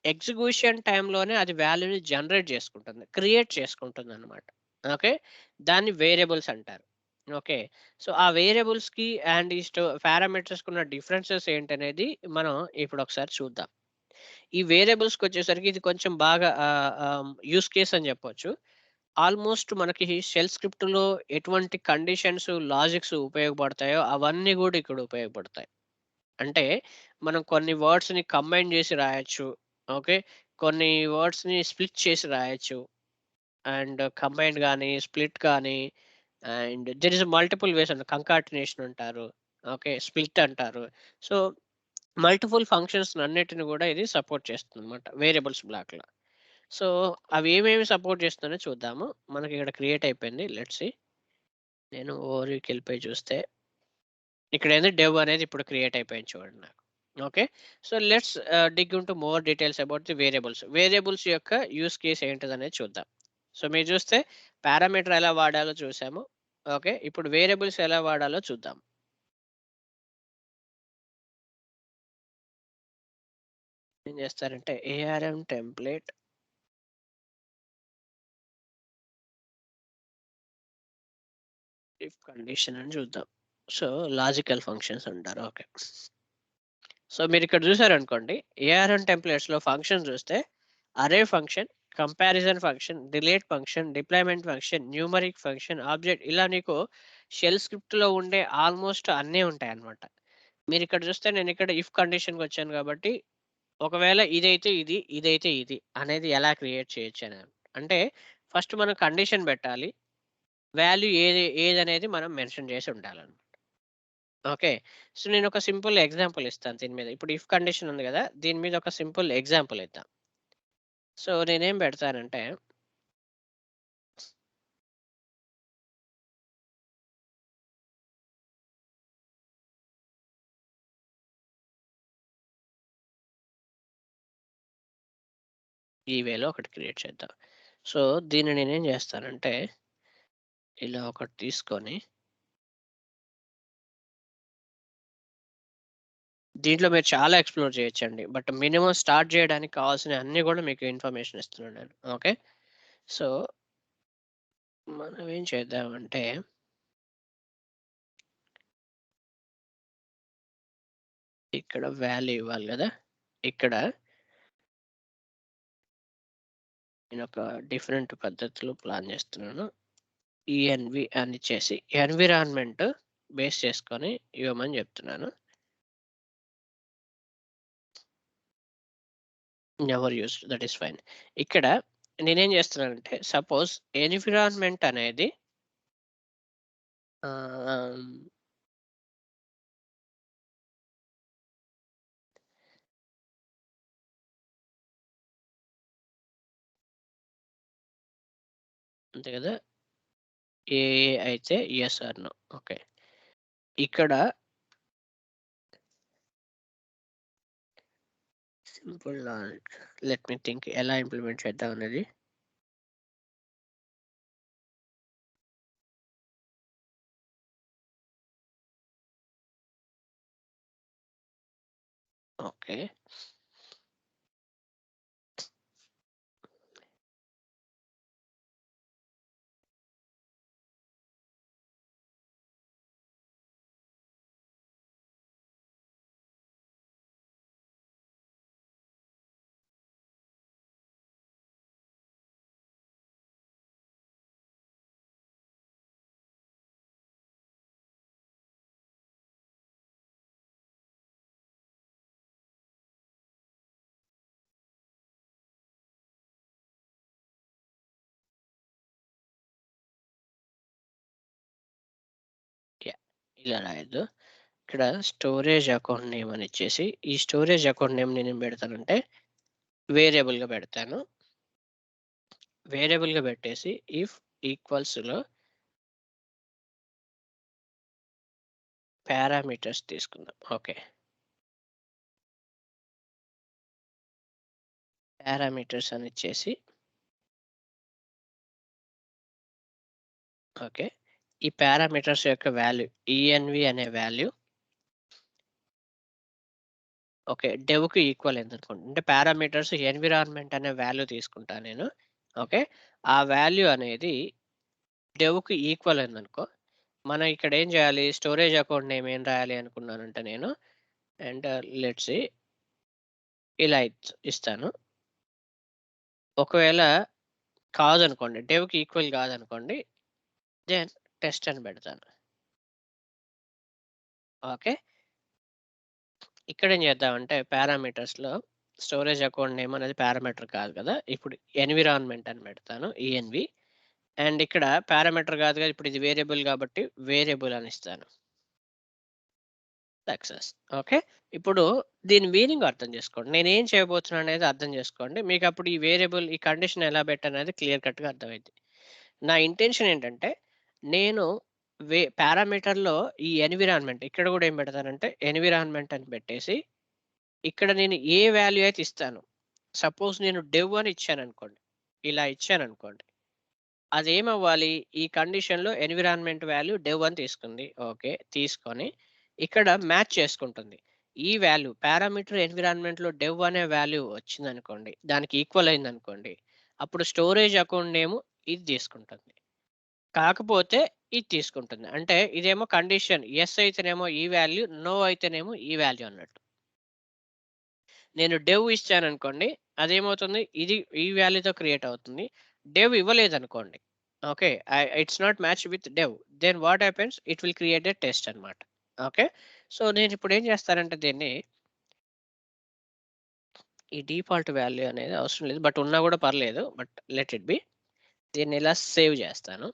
ఎగ్జిక్యూషన్ టైమ్‌లోనే అది వాల్యూని జనరేట్ చేసుకుంటుంది. క్రియేట్ చేసుకుంటుందనమాట. ఓకే. దాన్ని వేరియబుల్స్ అంటారు. ఓకే. సో, ఆ వేరియబుల్స్‌కి అండ్ ఈ పారామీటర్స్‌కి ఉన్న డిఫరెన్సెస్ ఏంటనేది మనం ఇప్పుడు ఒకసారి చూద్దాం. ఈ వేరియబుల్స్‌కొచ్చేసరికి ఇది కొంచెం బాగా యూజ్ కేస్ అని చెప్పొచ్చు. ఆల్మోస్ట్ మనకి షెల్ స్క్రిప్ట్‌లో ఎటువంటి కండిషన్స్, లాజిక్స్ ఉపయోగపడతాయో అవన్నీ గూడా ఇక్కడ ఉపయోగపడతాయి. అంటే మనం కొన్ని వర్డ్స్‌ని కంబైన్ జేసి రాయొచ్చు. ఓకే. కొన్ని వర్డ్స్‌ని స్ప్లిట్ చేసి రాయొచ్చు. అండ్ కంబైన్డ్ గాని, స్ప్లిట్ కానీ and there is multiple ways అండి. కంకాటినేషన్ అంటారు. ఓకే. స్ప్లిట్ అంటారు. సో, మల్టిపుల్ ఫంక్షన్స్ అన్నిటిని గూడా ఇది సపోర్ట్ చేస్తుందన్నమాట వేరియబుల్స్ బ్లాక్‌లో. సో, అవి ఏమేమి సపోర్ట్ చేస్తుందో చూద్దాము. మనకి ఇక్కడ క్రియేట్ అయిపోయింది. Let's see. నేను ఓవర్‌వ్యూకెళ్ళిపోయి చూస్తే ఇక్కడేంది డెవ్ అనేది ఇప్పుడు క్రియేట్ అయిపోయింది చూడండి నాకు. Okay. So, let's dig into more details about the variables. Variables యొక్క యూజ్ కేస్ ఏంటిదనేది చూద్దాం. సో, మీరు చూస్తే పారామీటర్ ఎలా వాడాలో చూసాము. ఓకే. ఇప్పుడు వేరియబుల్స్ ఎలా వాడాలో చూద్దాం. ఏం చేస్తారంటే ఏఆర్ఎం టెంప్లేట్ ఇఫ్ కండిషన్ అని చూద్దాం. సో, లాజికల్ ఫంక్షన్స్ అంటారు. ఓకే. సో, మీరిక్కడ చూసారనుకోండి ఏఆర్ఎం టెంప్లేట్స్‌లో ఫంక్షన్ చూస్తే అరే function, comparison function, delete function, deployment function, numeric function, object ఇలా నీకు షెల్ స్క్రిప్ట్‌లో ఉండే ఆల్మోస్ట్ అన్నీ ఉంటాయన్నమాట. మీరిక్కడ చూస్తే నేనిక్కడ ఇఫ్ కండిషన్‌కొచ్చాను కాబట్టి, ఒకవేళ ఇదైతే ఇది, ఇదైతే ఇది అనేది ఎలా క్రియేట్ చేయొచ్చని. అంటే ఫస్ట్ మనం కండిషన్ పెట్టాలి. వాల్యూ ఏదనేది మనం మెన్షన్ చేసి ఉండాలన్నమాట. ఓకే. సో, నేనొక సింపుల్ ఎగ్జాంపుల్ ఇస్తాను దీని మీద. ఇప్పుడు ఇఫ్ కండిషన్ ఉంది గదా! దీని మీద ఒక సింపుల్ ఎగ్జాంపుల్ ఇద్దాం. సో, నేనేం పెడతానంటే ఈ వేలో ఒకటి క్రియేట్ చేద్దాం. సో దీన్ని నేనేం చేస్తానంటే ఇలా ఒకటి తీసుకొని దీంట్లో మీరు చాలా ఎక్స్‌ప్లోర్ చేయొచ్చండి. బట్ మినిమమ్ స్టార్ట్ చేయడానికి కావాల్సిన అన్నీ కూడా మీకు ఇన్ఫర్మేషన్ ఇస్తున్నాను నేను. ఓకే. సో మనం ఏం చేద్దామంటే ఇక్కడ వాల్యూ ఇవ్వాలి కదా! ఇక్కడ నేనొక డిఫరెంట్ పద్ధతిలో ప్లాన్ చేస్తున్నాను. ఈఎన్వి అని ఇచ్చేసి ఎన్విరాన్మెంట్ బేస్ చేసుకొని ఇవ్వమని చెప్తున్నాను. Never used that is fine. ఇక్కడ నేనేం చేస్తున్నానంటే సపోజ్ ఎన్విరాన్మెంట్ అనేది ఆహ్, అంతే కదా! ఏ అయితే యెస్ ఆర్ నో. ఓకే. ఇక్కడ సింపుల్ లెట్ మీ థింక్ ఎలా ఇంప్లిమెంట్ చేద్దాం అనేది. ఓకే. యాహ్! ఇలా రాయొద్దు. ఇక్కడ స్టోరేజ్ అకౌంట్ నేమ్ అని ఇచ్చేసి, ఈ స్టోరేజ్ అకౌంట్ నేమ్ నేనేం పెడతానంటే వేరియబుల్‌గా పెడతాను. వేరియబుల్‌గా పెట్టేసి ఇఫ్ ఈక్వల్స్‌లో పారామీటర్స్ తీసుకుందాం. ఓకే. పారామీటర్స్ అని ఇచ్చేసి ఓకే. ఈ పారామీటర్స్ యొక్క వాల్యూ ఈఎన్వి అనే వాల్యూ ఓకే. డెవ్‌కి ఈక్వల్ అయిందనుకోండి. అంటే పారామీటర్స్ ఎన్విరాన్మెంట్ అనే వాల్యూ తీసుకుంటా నేను. ఓకే. ఆ వాల్యూ అనేది డెవ్‌కి ఈక్వల్ అయిందనుకో, మనం ఇక్కడ ఏం చేయాలి? స్టోరేజ్ అకౌంట్ నేమ్ ఏం రాయాలి అనుకున్నానంటే నేను అండ్ లెట్స్ సీ ఇలా ఇస్తాను. ఒకవేళ కాదనుకోండి, డెవ్‌కి ఈక్వల్ కాదనుకోండి, దెన్ టెస్ట్ అని పెడతాను. ఓకే. ఇక్కడేం చేద్దామంటే పారామీటర్స్‌లో స్టోరేజ్ అకౌంట్ నేమ్ అనేది పారామీటర్ కాదు కదా! ఇప్పుడు ఎన్విరాన్మెంట్ అని పెడతాను. ఈఎన్వి అండ్ ఇక్కడ పారామీటర్ కాదు కదా! ఇప్పుడు ఇది వేరియబుల్ కాబట్టి వేరియబుల్ అని ఇస్తాను. సక్సెస్. ఓకే. ఇప్పుడు దీని మీనింగ్ అర్థం చేసుకోండి. నేనేం చేయబోతున్నాను అనేది అర్థం చేసుకోండి. మీకప్పుడు ఈ వేరియబుల్ ఈ కండిషన్ ఎలా పెట్టాననేది క్లియర్ కట్‌గా అర్థమైద్ది. నా ఇంటెన్షన్ ఏంటంటే, నేను పారామీటర్‌లో ఈ ఎన్విరాన్మెంట్ ఇక్కడ కూడా ఏం పెడతానంటే ఎన్విరాన్మెంట్ అని పెట్టేసి, ఇక్కడ నేను ఏ వాల్యూ అయితే ఇస్తానో, సపోజ్ నేను డెవ్ అని ఇచ్చాననుకోండి. ఇలా ఇచ్చాననుకోండి. అదేమవ్వాలి? ఈ కండిషన్‌లో ఎన్విరాన్మెంట్ వాల్యూ డెవ్ అని తీసుకుంది. ఓకే. తీసుకొని ఇక్కడ మ్యాచ్ చేసుకుంటుంది. ఈ వాల్యూ పారామీటర్ ఎన్విరాన్మెంట్‌లో డెవ్ అనే వాల్యూ వచ్చిందనుకోండి. దానికి ఈక్వల్ అయిందనుకోండి. అప్పుడు స్టోరేజ్ అకౌంట్ నేమ్ ఇది తీసుకుంటుంది. కాకపోతే ఇది తీసుకుంటుంది. అంటే ఇదేమో కండిషన్ యెస్ అయితేనేమో ఈ వాల్యూ, నో అయితేనేమో ఈ వాల్యూ అన్నట్టు. నేను డెవ్ ఇచ్చాననుకోండి. అదేమవుతుంది? ఇది ఈ వాల్యూతో క్రియేట్ అవుతుంది. డెవ్ ఇవ్వలేదనుకోండి. Okay. It's not match with dev. Then what happens? It will create a test అన్నమాట. ఓకే. సో, నేనిప్పుడు ఏం చేస్తానంటే దీన్ని ఈ డిఫాల్ట్ వాల్యూ అనేది అవసరం లేదు. బట్ ఉన్నా కూడా పర్లేదు. But let it be. దీన్ని ఇలా సేవ్ చేస్తాను.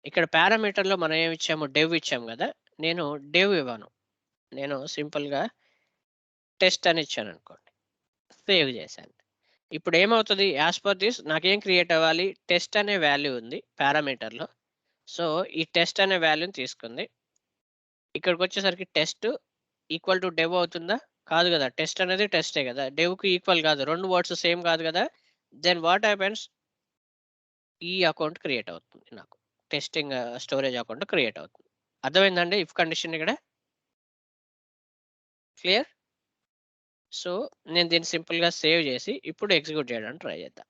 ఇక్కడ పారామీటర్‌లో మనం ఏమి ఇచ్చాము? డెవ్ ఇచ్చాము గదా! నేను డెవ్ ఇవ్వను. నేను సింపుల్‌గా టెస్ట్ అని ఇచ్చాననుకోండి. సేవ్ చేశాను. ఇప్పుడేమవుతది యాస్ పర్ థిస్ నాకేం క్రియేట్ అవ్వాలి? టెస్ట్ అనే వాల్యూ ఉంది పారామీటర్‌లో. సో, ఈ టెస్ట్ అనే వాల్యూని తీసుకుంది. ఇక్కడికొచ్చేసరికి టెస్ట్ ఈక్వల్ టు డెవ్ అవుతుందా? కాదు గదా! టెస్ట్ అనేది టెస్టే గదా! డెవ్‌కి ఈక్వల్ గాదు. 2 వర్డ్స్ సేమ్ గాదు గదా! దెన్ వాట్ హ్యాపెన్స్, ఈ అకౌంట్ క్రియేట్ అవుతుంది నాకు. టెస్టింగ్ స్టోరేజ్ అకౌంట్ క్రియేట్ అవుతుంది. అర్థమైందండి ఇఫ్ కండిషన్ ఇక్కడ? క్లియర్? సో నేను దీన్ని సింపుల్‌గా సేవ్ చేసి ఇప్పుడు ఎగ్జిక్యూట్ చేయడానికి ట్రై చేద్దాం.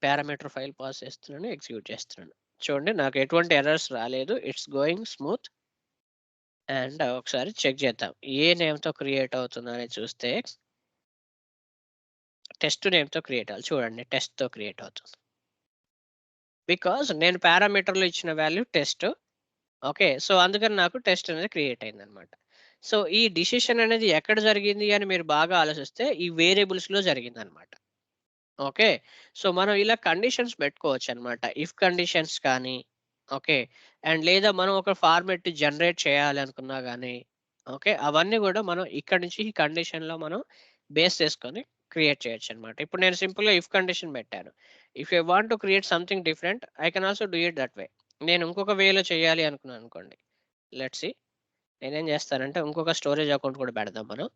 పారామీటర్ ఫైల్ పాస్ చేస్తున్నాను, ఎగ్జిక్యూట్ చేస్తున్నాను. చూడండి నాకు ఎటువంటి ఎర్రర్స్ రాలేదు. It's going smooth. అండ్ ఒకసారి చెక్ చేద్దాం. ఏ నేమ్‌తో క్రియేట్ అవుతుందని చూస్తే టెస్ట్ నేమ్‌తో క్రియేట్ అవ్వాలి. చూడండి టెస్ట్‌తో క్రియేట్ అవుతుంది. బికాజ్ నేను పారామీటర్‌లో ఇచ్చిన వాల్యూ టెస్ట్. ఓకే. సో అందుకని నాకు టెస్ట్ అనేది క్రియేట్ అయిందన్నమాట. సో ఈ డిసిషన్ అనేది ఎక్కడ జరిగింది అని మీరు బాగా ఆలోచిస్తే ఈ వేరియబుల్స్‌లో జరిగిందన్నమాట. ఓకే. సో మనం ఇలా కండిషన్స్ పెట్టుకోవచ్చనమాట. ఇఫ్ కండిషన్స్ కానీ, ఓకే. అండ్ లేదా మనం ఒక ఫార్మాట్ జనరేట్ చేయాలి అనుకున్నా గానీ, ఓకే. అవన్నీ గూడా మనం ఇక్కడి నుంచి ఈ కండిషన్‌లో మనం బేస్ చేసుకొని క్రియేట్ చేయొచ్చనమాట. ఇప్పుడు నేను సింపుల్‌గా ఇఫ్ కండిషన్ పెట్టాను. If you want to create something different I can also do it that way. నేను ఇంకొక వేలో చేయాలి అనుకున్నాననుకోండి. Let's see. నేనేం చేస్తానంటే ఇంకొక స్టోరేజ్ అకౌంట్ కూడా పెడదాం మనం.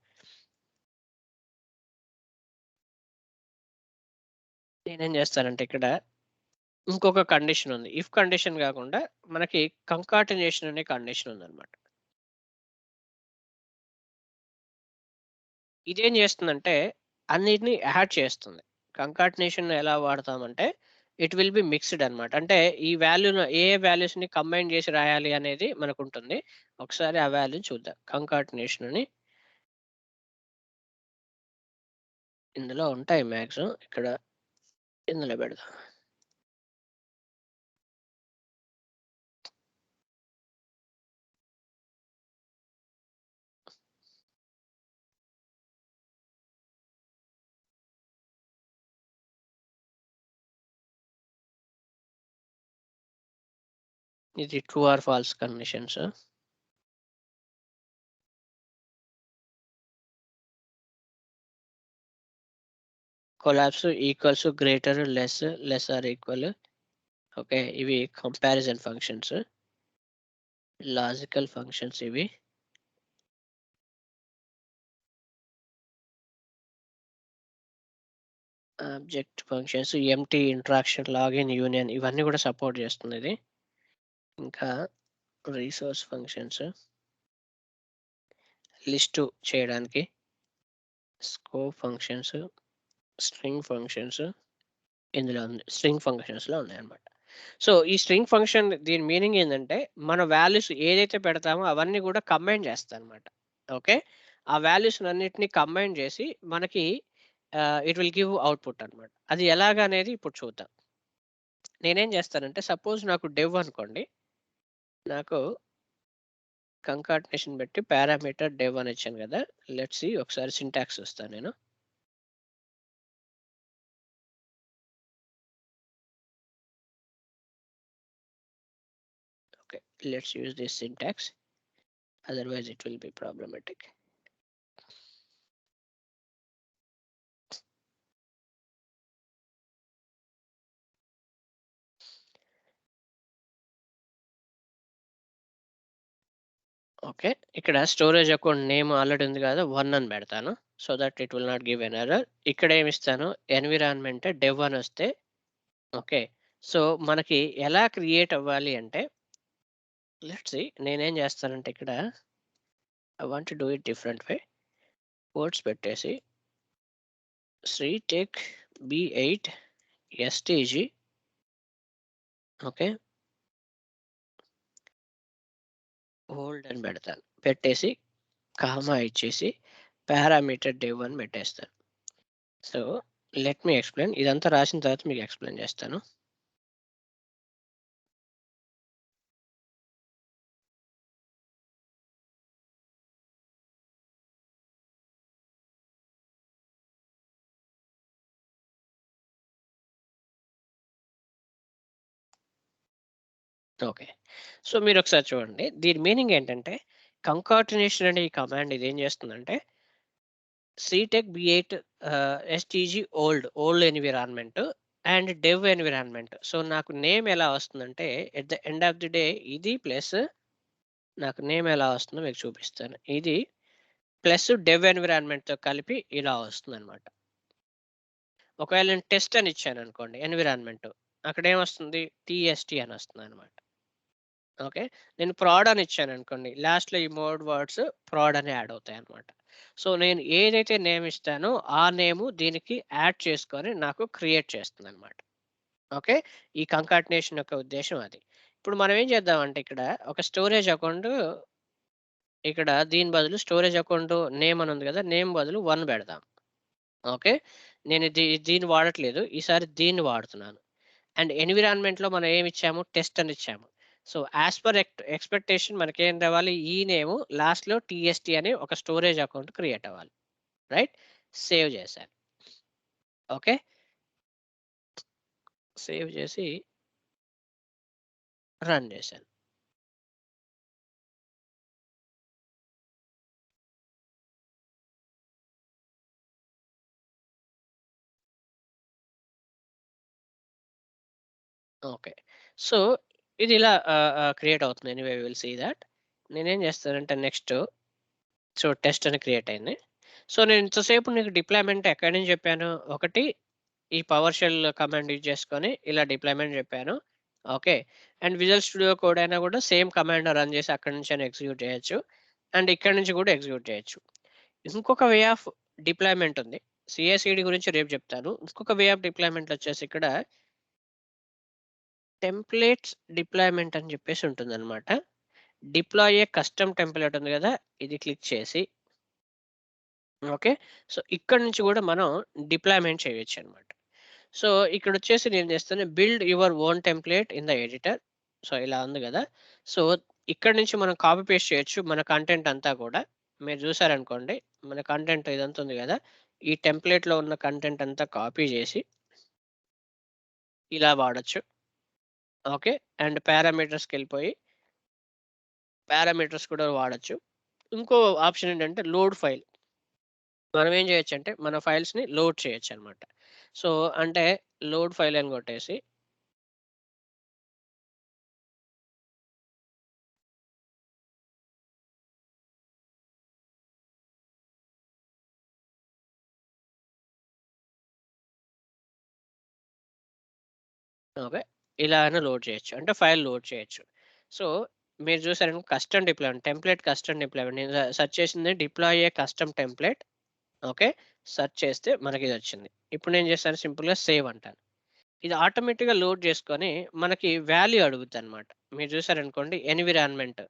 నేనేం చేస్తానంటే ఇక్కడ ఇంకొక కండిషన్ ఉంది. ఇఫ్ కండిషన్ గాకుండా మనకి కంకాటినేషన్ అనే కండిషన్ ఉందన్నమాట. ఇదేం చేస్తుందంటే అన్నిటిని యాడ్ చేస్తుంది. కంకాటినేషన్ ఎలా వాడతామంటే ఇట్ విల్ బి మిక్స్డ్ అన్నమాట. అంటే ఈ వాల్యూను ఏ వాల్యూస్‌ని కంబైన్ చేసి రాయాలి అనేది మనకుంటుంది. ఒకసారి ఆ వాల్యూని చూద్దాం. కంకాటినేషన్ అని ఇందులో ఉంటాయి మాక్సిమం. ఇక్కడ ఇందులో పెడదాం. ఇది true or false conditions. Collapse equals greater less less or equal. Okay. ఇవి కంపారిజన్ ఫంక్షన్స్. లాజికల్ ఫంక్షన్స్ ఇవి. Object functions, empty, interaction, login, union ఇవన్నీ కూడా సపోర్ట్ చేస్తుంది ఇది. ఇంకా రిసోర్స్ ఫంక్షన్స్ లిస్ట్ చేయడానికి, స్కోప్ ఫంక్షన్స్, స్ట్రింగ్ ఫంక్షన్స్ ఇందులో ఉంది. స్ట్రింగ్ ఫంక్షన్స్‌లో ఉన్నాయన్నమాట. సో ఈ స్ట్రింగ్ ఫంక్షన్ దీని మీనింగ్ ఏందంటే మన వాల్యూస్ ఏదైతే పెడతామో అవన్నీ కూడా కంబైన్ చేస్తదన్నమాట. ఓకే. ఆ వాల్యూస్‌నన్నిటిని కంబైన్ చేసి మనకి ఇట్ విల్ గివ్ అవుట్‌పుట్ అన్నమాట. అది ఎలాగనేది ఇప్పుడు చూద్దాం. నేనేం చేస్తానంటే సపోజ్ నాకు డెవ్ అనుకోండి. నాకు కంకాటినేషన్ పెట్టి పారామీటర్ డెవ్ అని ఇచ్చాను కదా! లెట్స్ సీ ఒకసారి సింటాక్స్ చూస్తాను నేను. Okay. Let's use this syntax. Otherwise it will be problematic. Okay. ఇక్కడ స్టోరేజ్ అకౌంట్ నేమ్ ఆల్రెడీ ఉంది కదా! 1 అని పెడతాను. So that it will not give an error. ఇక్కడ ఏమిస్తాను ఎన్విరాన్మెంట్ డెవ్ అని వస్తే ఓకే. సో మనకి ఎలా క్రియేట్ అవ్వాలి అంటే లెట్స్ సీ నేనేం చేస్తానంటే ఇక్కడ I want to do it different way. Quotes పెట్టేసి Sritech B8 STG okay. Hold అని పెడతాను. పెట్టేసి కామా ఇచ్చేసి పారామీటర్ డెవ్ అని పెట్టేస్తాను. So let me explain. ఇదంతా రాసిన తర్వాత మీకు ఎక్స్‌ప్లెయిన్ చేస్తాను. ఓకే. సో మీరొకసారి చూడండి. దీని మీనింగ్ ఏంటంటే కంకాటినేషన్ అనే ఈ కమాండ్ ఇదేం చేస్తుందంటే C-Tech B8 STG old environment and dev environment. So నాకు నేమ్ ఎలా వస్తుందంటే at the end of the day ఇది ప్లస్ నాకు నేమ్ ఎలా వస్తుందో మీకు చూపిస్తాను. ఇది ప్లస్ డెవ్ ఎన్విరాన్మెంట్‌తో కలిపి ఇలా వస్తుందన్నమాట. ఒకవేళ నేను టెస్ట్ అని ఇచ్చాననుకోండి ఎన్విరాన్మెంట్, అక్కడేమొస్తుంది టీఎస్టీ అని వస్తుందనమాట. ఓకే. నేను ప్రాడ్ అని ఇచ్చాననుకోండి, లాస్ట్‌లో ఈ మోడ్ వర్డ్స్ ప్రాడ్ అని యాడ్ అవుతాయన్నమాట. సో, నేను ఏదైతే నేమ్ ఇస్తానో ఆ నేము దీనికి యాడ్ చేసుకొని నాకు క్రియేట్ చేస్తుందన్నమాట. ఓకే. ఈ కంకాటినేషన్ యొక్క ఉద్దేశ్యం అది. ఇప్పుడు మనం ఏం చేద్దామంటే ఇక్కడ ఒక స్టోరేజ్ అకౌంట్, ఇక్కడ దీని బదులు స్టోరేజ్ అకౌంట్ నేమ్ అని ఉంది కదా! నేమ్ బదులు 1 పెడదాం. ఓకే. నేను దీన్ని వాడట్లేదు. ఈసారి దీన్ని వాడుతున్నాను. అండ్ ఎన్విరాన్మెంట్‌లో మనం ఏమిచ్చాము? టెస్ట్ అని ఇచ్చాము. సో, యాస్ పర్ ఎక్స్‌పెక్టేషన్ మనకేం రావాలి? ఈ నేము లాస్ట్‌లో టీఎస్టీ అని ఒక స్టోరేజ్ అకౌంట్ క్రియేట్ అవ్వాలి. రైట్? సేవ్ చేశాను. ఓకే. సేవ్ చేసి రన్ చేశాను. ఓకే. సో, ఇది ఇలా క్రియేట్ అవుతుంది. Anyway we will see that. నేనేం చేస్తానంటే నెక్స్ట్, సో, టెస్ట్ అని క్రియేట్ అయింది. సో, నేను ఇంతసేపు నీకు డిప్లాయ్‌మెంట్ ఎక్కడి నుంచి చెప్పాను? ఒకటి ఈ పవర్ షెల్ కమాండ్ యూజ్ చేసుకొని ఇలా డిప్లాయ్‌మెంట్ చెప్పాను. Okay. And visual studio code అయినా కూడా సేమ్ కమాండ్ రన్ చేసి అక్కడి నుంచైనా ఎగ్జిక్యూట్ చేయొచ్చు. అండ్ ఇక్కడి నుంచి కూడా ఎగ్జిక్యూట్ చేయొచ్చు. ఇంకొక వే ఆఫ్ డిప్లాయ్‌మెంట్ ఉంది. సీఐసీడీ గురించి రేపు చెప్తాను. ఇంకొక వే ఆఫ్ డిప్లాయ్‌మెంట్ వచ్చేసి ఇక్కడ టెంప్లేట్స్ డిప్లాయ్‌మెంట్ అని చెప్పేసి ఉంటుందన్నమాట. డిప్లాయ్ ఏ కస్టమ్ టెంప్లేట్ ఉంది కదా! ఇది క్లిక్ చేసి ఓకే. సో, ఇక్కడి నుంచి కూడా మనం డిప్లాయ్‌మెంట్ చేయొచ్చనమాట. సో, ఇక్కడొచ్చేసి నేను చేస్తాను build your own template in the editor. So, ఇలా ఉంది గదా! సో, ఇక్కడి నుంచి మనం కాపీ పేస్ట్ చేయొచ్చు మన కంటెంట్ అంతా కూడా. మీరు చూసారనుకోండి, మన కంటెంట్ ఇదంతా ఉంది గదా! ఈ టెంప్లేట్‌లో ఉన్న కంటెంట్ అంతా కాపీ జేసి ఇలా వాడొచ్చు. ఓకే. అండ్ పారామీటర్స్‌కెళ్ళిపోయి పారామీటర్స్ కూడా వాడొచ్చు. ఇంకో ఆప్షన్ ఏంటంటే లోడ్ ఫైల్. మనం ఏం చేయొచ్చంటే మన ఫైల్స్‌ని లోడ్ చేయొచ్చనమాట. సో, అంటే లోడ్ ఫైల్ అని కొట్టేసి ఓకే. ఇలా అయినా లోడ్ చేయొచ్చు. అంటే ఫైల్ లోడ్ చేయొచ్చు. సో, మీరు చూసారేమో custom deployment, template custom deployment. నేను సెర్చ్ చేసింది deploy a custom template. Okay. Search చేస్తే మనకిదొచ్చింది. ఇప్పుడు నేను చేశాను సింపుల్‌గా సేవ్ అంటాను. ఇది ఆటోమేటిక్‌గా లోడ్ చేసుకొని మనకి వాల్యూ అడుగుద్దనమాట. మీరు చూసారనుకోండి ఎన్విరాన్మెంట్.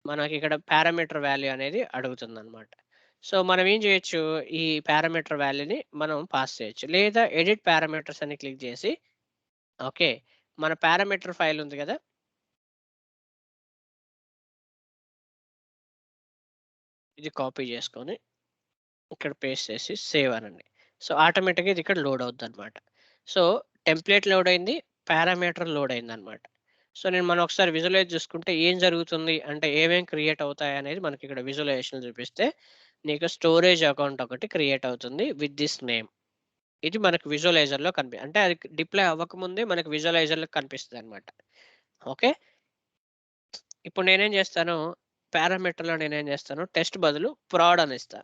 మనకిక్కడ పారామీటర్ వాల్యూ అనేది అడుగుతుందనమాట. సో, మనం ఏం చేయొచ్చు, ఈ పారామీటర్ వాల్యూని మనం పాస్ చేయొచ్చు. లేదా ఎడిట్ పారామీటర్స్ అని క్లిక్ చేసి ఓకే. మన పారామీటర్ ఫైల్ ఉంది గదా! ఇది కాపీ చేసుకొని, ఇక్కడ పేస్ట్ చేసి సేవ్ అనండి. సో, ఆటోమేటిక్‌గా ఇది ఇక్కడ లోడ్ అవుద్దనమాట. సో, టెంప్లేట్ లోడ్ అయింది. పారామీటర్ లోడ్ అయిందనమాట. సో, మనం ఒకసారి విజువలైజ్ చూసుకుంటే ఏం జరుగుతుంది అంటే ఏమేం క్రియేట్ అవుతాయనేది మనకి ఇక్కడ విజువలైజేషన్ చూపిస్తే, నీకు స్టోరేజ్ అకౌంట్ ఒకటి క్రియేట్ అవుతుంది విత్ థిస్ నేమ్. ఇది మనకు విజువలైజర్‌లో అంటే అది డిప్లాయ్ అవ్వకముందే మనకు విజువలైజర్‌లో కనిపిస్తదనమాట. ఓకే. ఇప్పుడు నేనేం చేస్తాను, పారామీటర్‌లో నేనేం చేస్తాను, టెస్ట్ బదులు ప్రాడ్ అని ఇస్తా.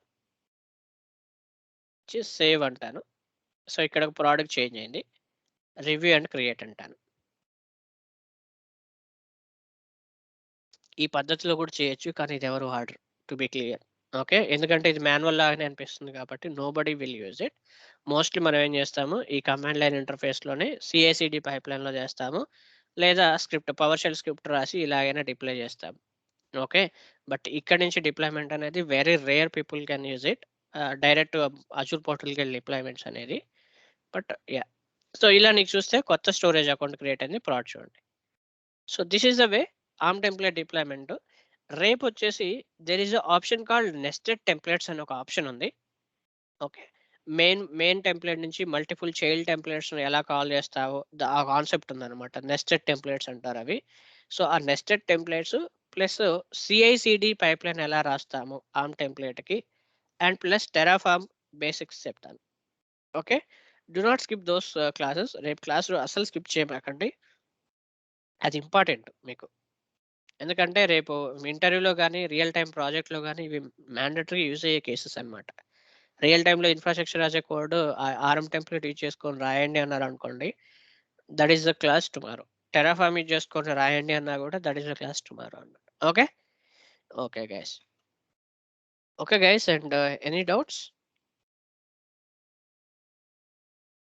ఇచ్చి సేవ్ అంటాను. సో, ఇక్కడ ప్రోడక్ట్ చేంజ్ అయింది. రివ్యూ అండ్ క్రియేట్ అంటాను. ఈ పద్ధతిలో కూడా చేయొచ్చు. కానీ ఇదెవరు వాడరు. To be clear. ఓకే. ఎందుకంటే ఇది మాన్యువల్ లాగానే అనిపిస్తుంది కాబట్టి nobody will use it. Mostly మనం ఏం చేస్తాము, ఈ కమాండ్ లైన్ ఇంటర్ఫేస్‌లోనే సీఐసీడీ పైప్‌లైన్‌లో చేస్తాము. లేదా పవర్ షెల్ స్క్రిప్ట్ రాసి ఇలాగైనా డిప్లై చేస్తాం. ఓకే. బట్ ఇక్కడి నుంచి డిప్లాయ్‌మెంట్ అనేది very rare people can use it. Direct Azure పోర్టల్‌కెళ్ళి డిప్లాయ్‌మెంట్స్ అనేది. But yeah! సో, ఇలా నీకు చూస్తే కొత్త స్టోరేజ్ అకౌంట్ క్రియేట్ అయింది. ప్రోడ్ చూడండి. So, this is the way ARM template deployment. రేపొచ్చేసి there is a option called nested templates అని ఒక ఆప్షన్ ఉంది. ఓకే. మెయిన్ టెంప్లేట్ నుంచి మల్టిపుల్ చైల్డ్ టెంప్లేట్స్‌ని ఎలా కాల్ చేస్తావో ఆ కాన్సెప్ట్ ఉందన్నమాట. నెస్టెడ్ టెంప్లేట్స్ అంటారవి. సో, ఆ nested templates plus CICD pipeline ఎలా రాస్తాము ఆర్మ్ టెంప్లేట్‌కి అండ్ ప్లస్ టెరాఫార్మ్ బేసిక్స్ చెప్తాను. Okay. Do not skip those classes. రేపు క్లాస్‌లో అస్సలు స్కిప్ చేయమాకండి. అది ఇంపార్టెంట్ మీకు. ఎందుకంటే రేపు మీ ఇంటర్వ్యూలో గాని, రియల్ టైమ్ ప్రాజెక్ట్‌లో గాని ఇవి మ్యాండేటరీ యూజ్ అయ్యే కేసెస్ అన్నమాట. రియల్ టైమ్‌లో infrastructure as a code RM template use చేసుకొని రాయండి అన్నారనుకోండి, that is the class tomorrow. Terraform use చేసుకొని రాయండి అన్నా కూడా that is the class tomorrow అన్నమాట. Okay. Okay guys. Okay guys, and any doubts?